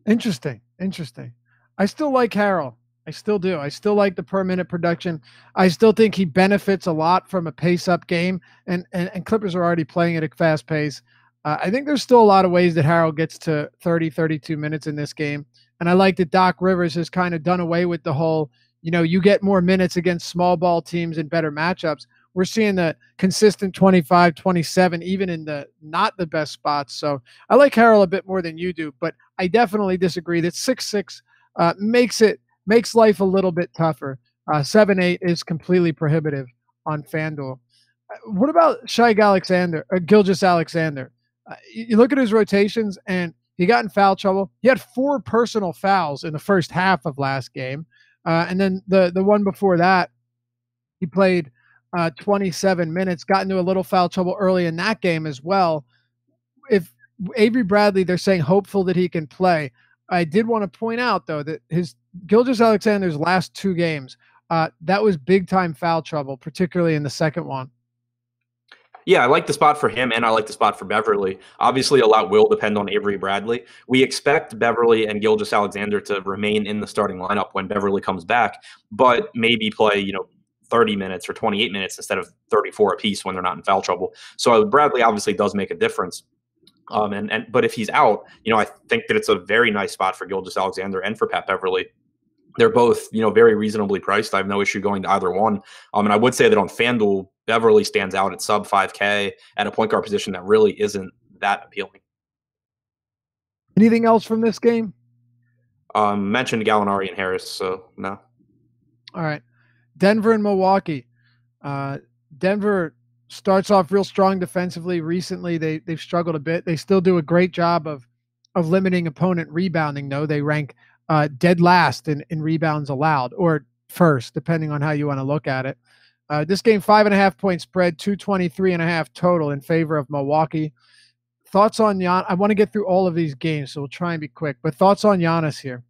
Interesting. I still like Harrell. I still do. I still like the per minute production. I still think he benefits a lot from a pace up game, and Clippers are already playing at a fast pace. I think there's still a lot of ways that Harrell gets to 30, 32 minutes in this game. And I like that Doc Rivers has kind of done away with the whole, you get more minutes against small ball teams and better matchups. We're seeing the consistent 25, 27, even in the not the best spots. So I like Harrell a bit more than you do, but I definitely disagree that 6'6" makes life a little bit tougher. 7'8" is completely prohibitive on FanDuel. What about Gilgeous-Alexander? You look at his rotations, and he got in foul trouble. He had 4 personal fouls in the first half of last game. And then the one before that, he played 27 minutes, got into a little foul trouble early in that game as well. If Avery Bradley, they're saying hopeful that he can play. I did want to point out, though, that his Gilgeous-Alexander's last 2 games, that was big-time foul trouble, particularly in the second one. Yeah, I like the spot for him, and I like the spot for Beverly. Obviously, a lot will depend on Avery Bradley. We expect Beverly and Gilgeous-Alexander to remain in the starting lineup when Beverly comes back, but maybe play, 30 minutes or 28 minutes instead of 34 apiece when they're not in foul trouble. So Bradley obviously does make a difference. But if he's out, I think that it's a very nice spot for Gilgeous-Alexander and for Pat Beverly. They're both, very reasonably priced. I have no issue going to either one. And I would say that on FanDuel, Beverly stands out at sub 5K at a point guard position that really isn't that appealing. Anything else from this game? Mentioned Gallinari and Harris, so no. All right. Denver and Milwaukee. Denver starts off real strong defensively. Recently, they've struggled a bit. They still do a great job of limiting opponent rebounding, though. They rank dead last in rebounds allowed, or first, depending on how you want to look at it. This game, 5.5 point spread, 223.5 total in favor of Milwaukee. Thoughts on Giannis? I want to get through all of these games, so we'll try and be quick. But thoughts on Giannis here?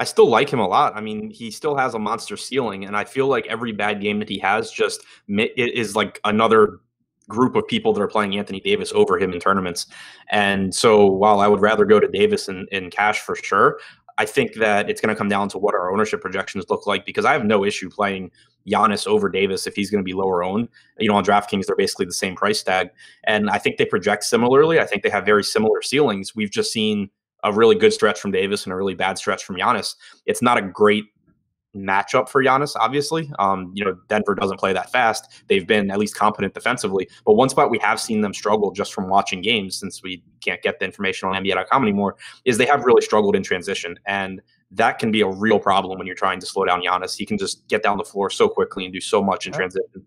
I still like him a lot. I mean, he still has a monster ceiling, and I feel like every bad game that he has just is like another group of people that are playing Anthony Davis over him in tournaments. And so while I would rather go to Davis in cash for sure, I think that it's going to come down to what our ownership projections look like, because I have no issue playing Giannis over Davis if he's going to be lower owned. On DraftKings, they're basically the same price tag. And I think they project similarly. I think they have very similar ceilings. We've just seen a really good stretch from Davis and a really bad stretch from Giannis. It's not a great matchup for Giannis, obviously. Denver doesn't play that fast. They've been at least competent defensively. But one spot we have seen them struggle just from watching games, since we can't get the information on NBA.com anymore, is they have really struggled in transition. And that can be a real problem when you're trying to slow down Giannis. He can just get down the floor so quickly and do so much in transition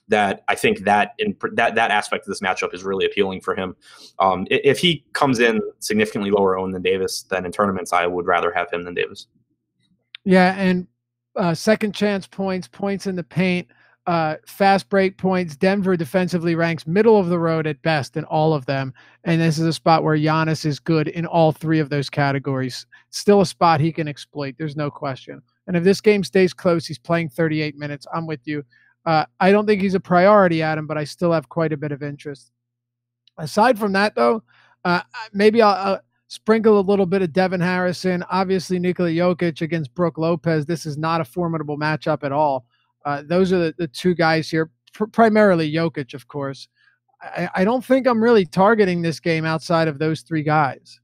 that I think that that aspect of this matchup is really appealing for him. If he comes in significantly lower owned than Davis, then in tournaments, I would rather have him than Davis. Yeah, and second chance points in the paint, fast break points. Denver defensively ranks middle of the road at best in all of them. And this is a spot where Giannis is good in all 3 of those categories. Still a spot he can exploit. There's no question. And if this game stays close, he's playing 38 minutes. I'm with you. I don't think he's a priority, Adam, but I still have quite a bit of interest. Aside from that, though, maybe I'll sprinkle a little bit of Devin Harrison. Obviously, Nikola Jokic against Brook Lopez. This is not a formidable matchup at all. Those are the 2 guys here, primarily Jokic, of course. I don't think I'm really targeting this game outside of those 3 guys.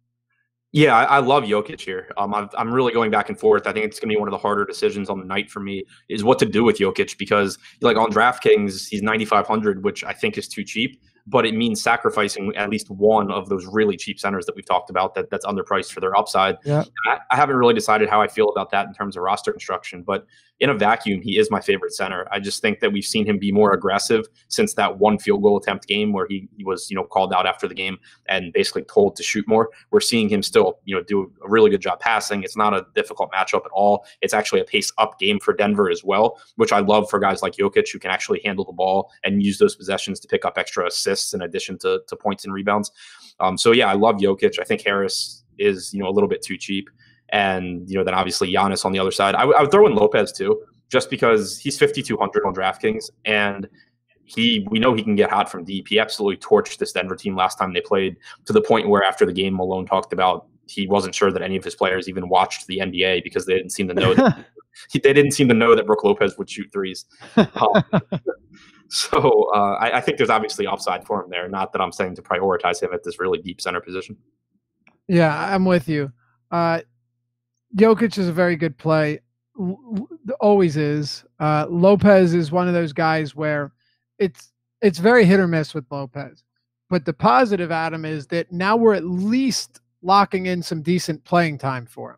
Yeah, I love Jokic here. I'm really going back and forth. I think it's going to be one of the harder decisions on the night for me, is what to do with Jokic, because like on DraftKings, he's 9,500, which I think is too cheap. But it means sacrificing at least one of those really cheap centers that we've talked about that's underpriced for their upside. Yeah. I haven't really decided how I feel about that in terms of roster construction, but in a vacuum, he is my favorite center. I just think that we've seen him be more aggressive since that one field goal attempt game where he was, called out after the game and basically told to shoot more. We're seeing him still, do a really good job passing. It's not a difficult matchup at all. It's actually a pace up game for Denver as well, which I love for guys like Jokic who can actually handle the ball and use those possessions to pick up extra assists in addition to points and rebounds. So yeah, I love Jokic. I think Harris is, a little bit too cheap. And, then obviously Giannis on the other side. I would throw in Lopez too, just because he's 5,200 on DraftKings, and we know he can get hot from deep. He absolutely torched this Denver team last time they played, to the point where after the game, Malone talked about he wasn't sure that any of his players even watched the NBA because they didn't seem to know that Brook Lopez would shoot threes. So I think there's obviously upside for him there. Not that I'm saying to prioritize him at this really deep center position. Yeah, I'm with you. Jokic is a very good play. Always is. Lopez is one of those guys where it's very hit or miss with Lopez. But the positive, Adam, is that now we're at least locking in some decent playing time for him.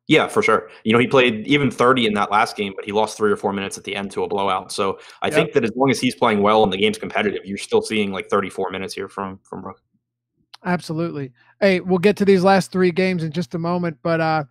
Yeah, for sure. He played even 30 in that last game, but he lost 3 or 4 minutes at the end to a blowout. So I think that as long as he's playing well and the game's competitive, you're still seeing like 34 minutes here from Brook. Absolutely. Hey, we'll get to these last 3 games in just a moment, but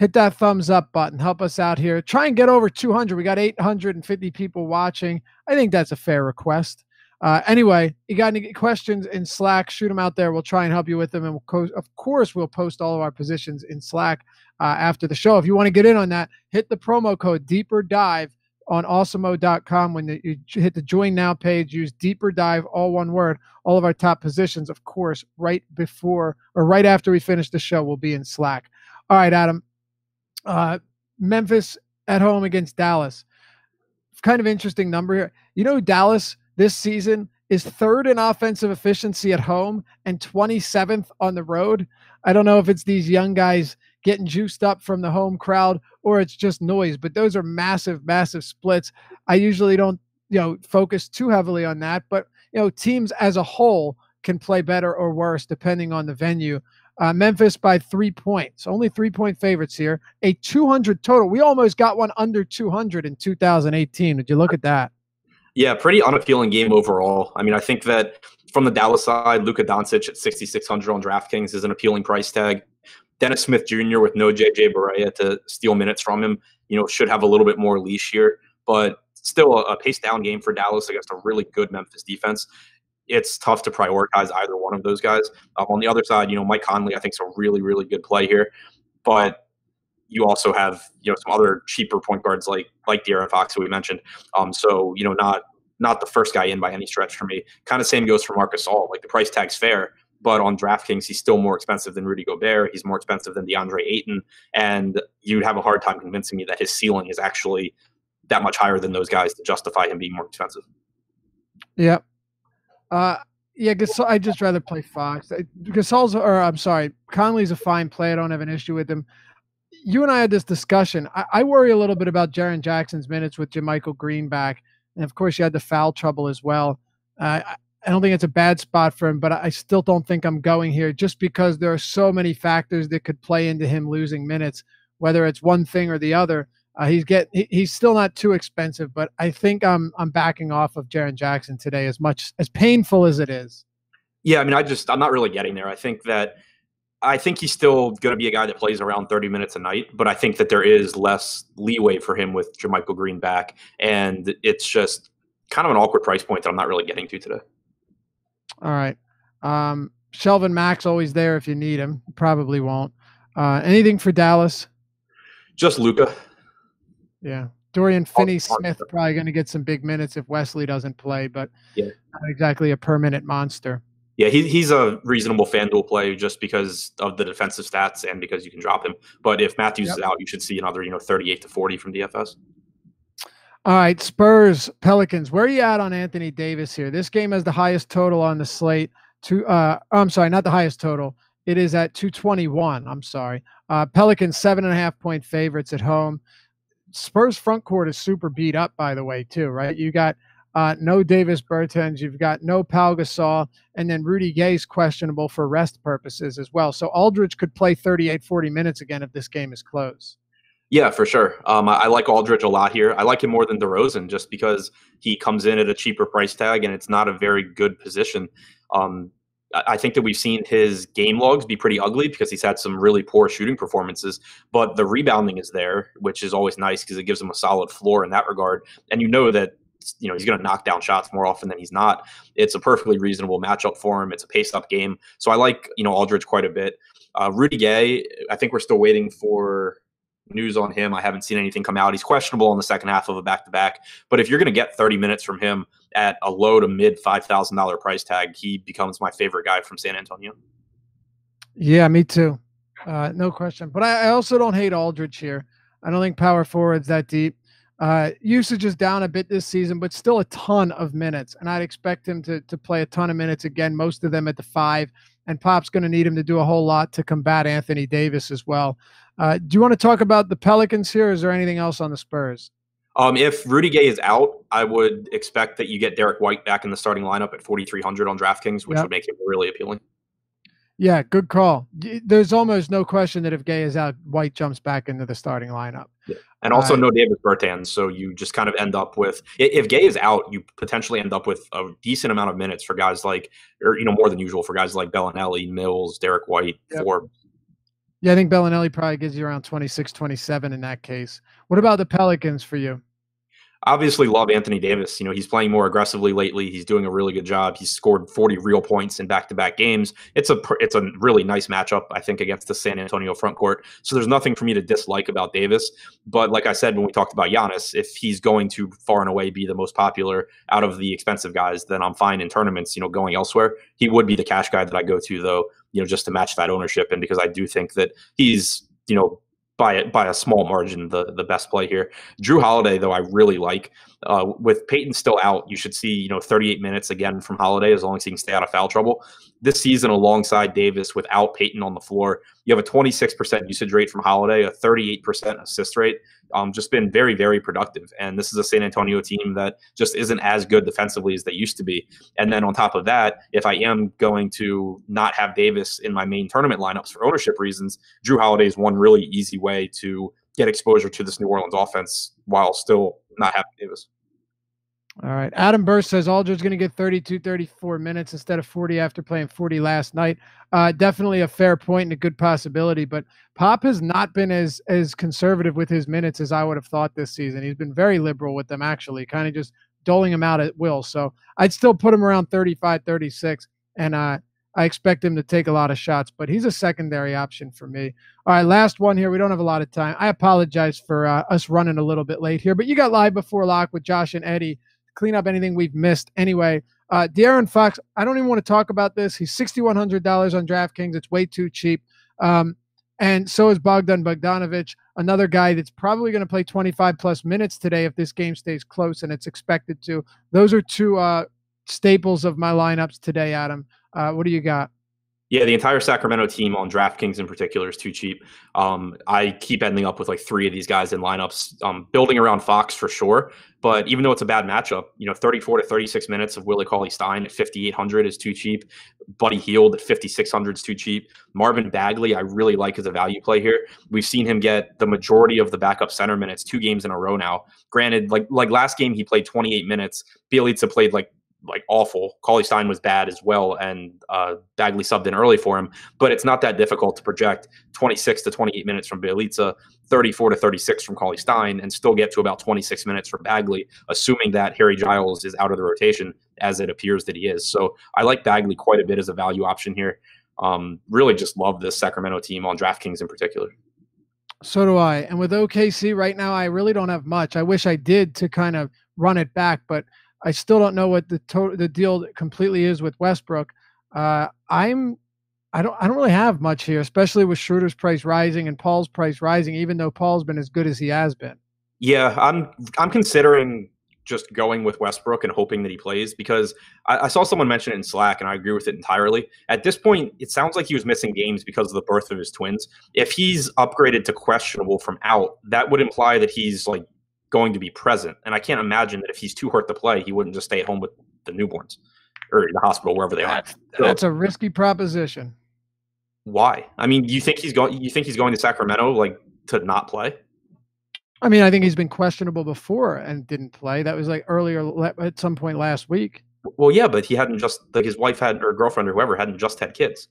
hit that thumbs up button. Help us out here. Try and get over 200. We got 850 people watching. I think that's a fair request. Anyway, you got any questions in Slack, shoot them out there. We'll try and help you with them. And of course, we'll post all of our positions in Slack after the show. If you want to get in on that, hit the promo code Deeper Dive on awesomeo.com. When you hit the join now page, use Deeper Dive, all one word. All of our top positions, of course, right before or right after we finish the show, will be in Slack. All right, Adam. Memphis at home against Dallas. Kind of interesting number here. You know, Dallas this season is third in offensive efficiency at home and 27th on the road. I don't know if it's these young guys getting juiced up from the home crowd or it's just noise, but those are massive, massive splits. I usually don't, focus too heavily on that, but, teams as a whole can play better or worse depending on the venue. Memphis by 3 points, only 3-point favorites here, a 200 total. We almost got one under 200 in 2018. Would you look at that? Yeah, pretty unappealing game overall. I mean, I think that from the Dallas side, Luka Doncic at 6,600 on DraftKings is an appealing price tag. Dennis Smith Jr. with no JJ Barea to steal minutes from him, should have a little bit more leash here, but still a pace down game for Dallas against a really good Memphis defense. It's tough to prioritize either one of those guys. On the other side, Mike Conley, I think, is a really, really good play here, but you also have, some other cheaper point guards like De'Aaron Fox, who we mentioned. So, not the first guy in by any stretch for me. Kind of same goes for Marcus Gasol. Like, the price tag's fair, but on DraftKings, he's still more expensive than Rudy Gobert. He's more expensive than DeAndre Ayton. And you'd have a hard time convincing me that his ceiling is actually that much higher than those guys to justify him being more expensive. Yep. Gasol, I'd just rather play Fox. Conley's a fine play. I don't have an issue with him. You and I had this discussion. I worry a little bit about Jaren Jackson's minutes with JaMychal Green back. And, of course, you had the foul trouble as well. I don't think it's a bad spot for him, but I still don't think I'm going here just because there are so many factors that could play into him losing minutes, whether it's one thing or the other. He's still not too expensive, but I think I'm backing off of Jaren Jackson today, as much as painful as it is. Yeah, I mean, I'm not really getting there. I think he's still going to be a guy that plays around 30 minutes a night, but I think that there is less leeway for him with JaMychal Green back, and it's just kind of an awkward price point that I'm not really getting to today. All right. Shelvin Mack's always there if you need him. Probably won't. Anything for Dallas? Just Luka. Yeah. Dorian Finney-Smith probably going to get some big minutes if Wesley doesn't play, but not exactly a per-minute monster. Yeah, he's a reasonable FanDuel play just because of the defensive stats and because you can drop him. But if Matthews is out, you should see another 38 to 40 from DFS. All right, Spurs, Pelicans. Where are you at on Anthony Davis here? This game has the highest total on the slate. I'm sorry, not the highest total. It is at 221. I'm sorry. Pelicans 7.5-point favorites at home. Spurs front court is super beat up, by the way, too, right? You got no Davis Bertans, you've got no Pau Gasol, and then Rudy Gay's questionable for rest purposes as well. So Aldridge could play 38, 40 minutes again if this game is close. Yeah, for sure. I like Aldridge a lot here. I like him more than DeRozan just because he comes in at a cheaper price tag and it's not a very good position. I think that we've seen his game logs be pretty ugly because he's had some really poor shooting performances, but the rebounding is there, which is always nice because it gives him a solid floor in that regard. And that he's going to knock down shots more often than he's not. It's a perfectly reasonable matchup for him. It's a pace-up game. So I like, Aldridge quite a bit. Rudy Gay, I think we're still waiting for news on him. I haven't seen anything come out. He's questionable in the second half of a back-to-back. But if you're going to get 30 minutes from him at a low to mid $5,000 price tag, he becomes my favorite guy from San Antonio. Yeah, me too. No question. But I also don't hate Aldridge here. I don't think power forward's that deep. Usage is down a bit this season, but still a ton of minutes. And I'd expect him to play a ton of minutes again, most of them at the 5. And Pop's going to need him to do a whole lot to combat Anthony Davis as well. Do you want to talk about the Pelicans here? Or is there anything else on the Spurs? If Rudy Gay is out, I would expect that you get Derrick White back in the starting lineup at 4,300 on DraftKings, which would make him really appealing. Yeah, good call. There's almost no question that if Gay is out, White jumps back into the starting lineup. Yeah. And also no Davis Bertans, so you just kind of end up with – if Gay is out, you potentially end up with a decent amount of minutes for guys like – or, more than usual for guys like Bellinelli, Mills, Derrick White, Forbes. Yeah, I think Bellinelli probably gives you around 26, 27 in that case. What about the Pelicans for you? Obviously love Anthony Davis. He's playing more aggressively lately. He's doing a really good job. He's scored 40 real points in back-to-back games. It's a really nice matchup, I think, against the San Antonio front court. So there's nothing for me to dislike about Davis. But like I said, when we talked about Giannis, if he's going to far and away be the most popular out of the expensive guys, then I'm fine in tournaments, going elsewhere. He would be the cash guy that I go to, though, just to match that ownership. And because I do think that he's, by a small margin, the best play here. Jrue Holiday, though, I really like. With Peyton still out, you should see 38 minutes again from Holiday as long as he can stay out of foul trouble. This season, alongside Davis, without Peyton on the floor, you have a 26% usage rate from Holiday, a 38% assist rate. Just been very, very productive. And this is a San Antonio team that just isn't as good defensively as they used to be. And then on top of that, if I am going to not have Davis in my main tournament lineups for ownership reasons, Jrue Holiday is one really easy way to get exposure to this New Orleans offense while still not having Davis. All right. Adam Burst says Aldridge's going to get 32, 34 minutes instead of 40 after playing 40 last night. Definitely a fair point and a good possibility, but Pop has not been as conservative with his minutes as I would have thought this season. He's been very liberal with them, actually, kind of just doling them out at will. So I'd still put him around 35, 36, and I expect him to take a lot of shots, but he's a secondary option for me. All right, last one here. We don't have a lot of time. I apologize for us running a little bit late here, but you got Live Before Lock with Josh and Eddie. Clean up anything we've missed. Anyway, De'Aaron Fox, I don't even want to talk about this. He's $6,100 on DraftKings. It's way too cheap. And so is Bogdan Bogdanović, another guy that's probably going to play 25-plus minutes today if this game stays close, and it's expected to. Those are two staples of my lineups today, Adam. What do you got? Yeah, the entire Sacramento team on DraftKings in particular is too cheap. I keep ending up with like 3 of these guys in lineups, building around Fox for sure. But even though it's a bad matchup, 34 to 36 minutes of Willie Cauley-Stein at 5,800 is too cheap. Buddy Hield at 5,600 is too cheap. Marvin Bagley, I really like as a value play here. We've seen him get the majority of the backup center minutes 2 games in a row now. Granted, like last game, he played 28 minutes. Bjelica played like awful. Cauley-Stein was bad as well, and Bagley subbed in early for him. But it's not that difficult to project 26 to 28 minutes from Bjelica, 34 to 36 from Cauley-Stein, and still get to about 26 minutes for Bagley, assuming that Harry Giles is out of the rotation, as it appears that he is. So I like Bagley quite a bit as a value option here. Really just love this Sacramento team on DraftKings in particular. So do I. And with OKC right now, I really don't have much. I wish I did to kind of run it back, but I still don't know what the deal completely is with Westbrook. I don't really have much here, especially with Schroeder's price rising and Paul's price rising, even though Paul's been as good as he has been. Yeah, I'm considering just going with Westbrook and hoping that he plays, because I saw someone mention it in Slack, and I agree with it entirely. At this point, it sounds like he was missing games because of the birth of his twins. If he's upgraded to questionable from out, that would imply that he's like going to be present. And I can't imagine that if he's too hurt to play, he wouldn't just stay at home with the newborns or the hospital, wherever they are. That's a risky proposition. Why? I mean, you think he's going to Sacramento like to not play? I mean, I think he's been questionable before and didn't play. That was like earlier at some point last week. Well, yeah, but he hadn't just like his wife had, or girlfriend or whoever hadn't just had kids.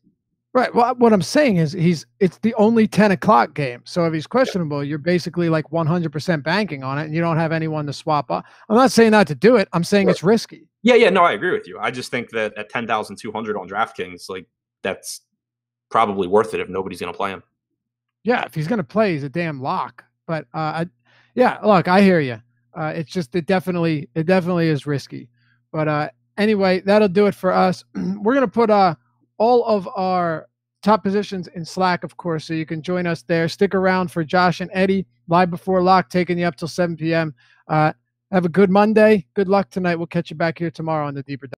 Right. Well, what I'm saying is it's the only 10 o'clock game. So if he's questionable, you're basically like 100% banking on it, and you don't have anyone to swap up. I'm not saying not to do it. I'm saying it's risky. Yeah. No, I agree with you. I just think that at 10,200 on DraftKings, like that's probably worth it if nobody's going to play him. Yeah. If he's going to play, he's a damn lock. But yeah, look, I hear you. It's just, it definitely is risky. But anyway, that'll do it for us. We're going to put all of our top positions in Slack, of course, so you can join us there. Stick around for Josh and Eddie, Live Before Lock, taking you up till 7 p.m. Have a good Monday. Good luck tonight. We'll catch you back here tomorrow on the Deeper Dive.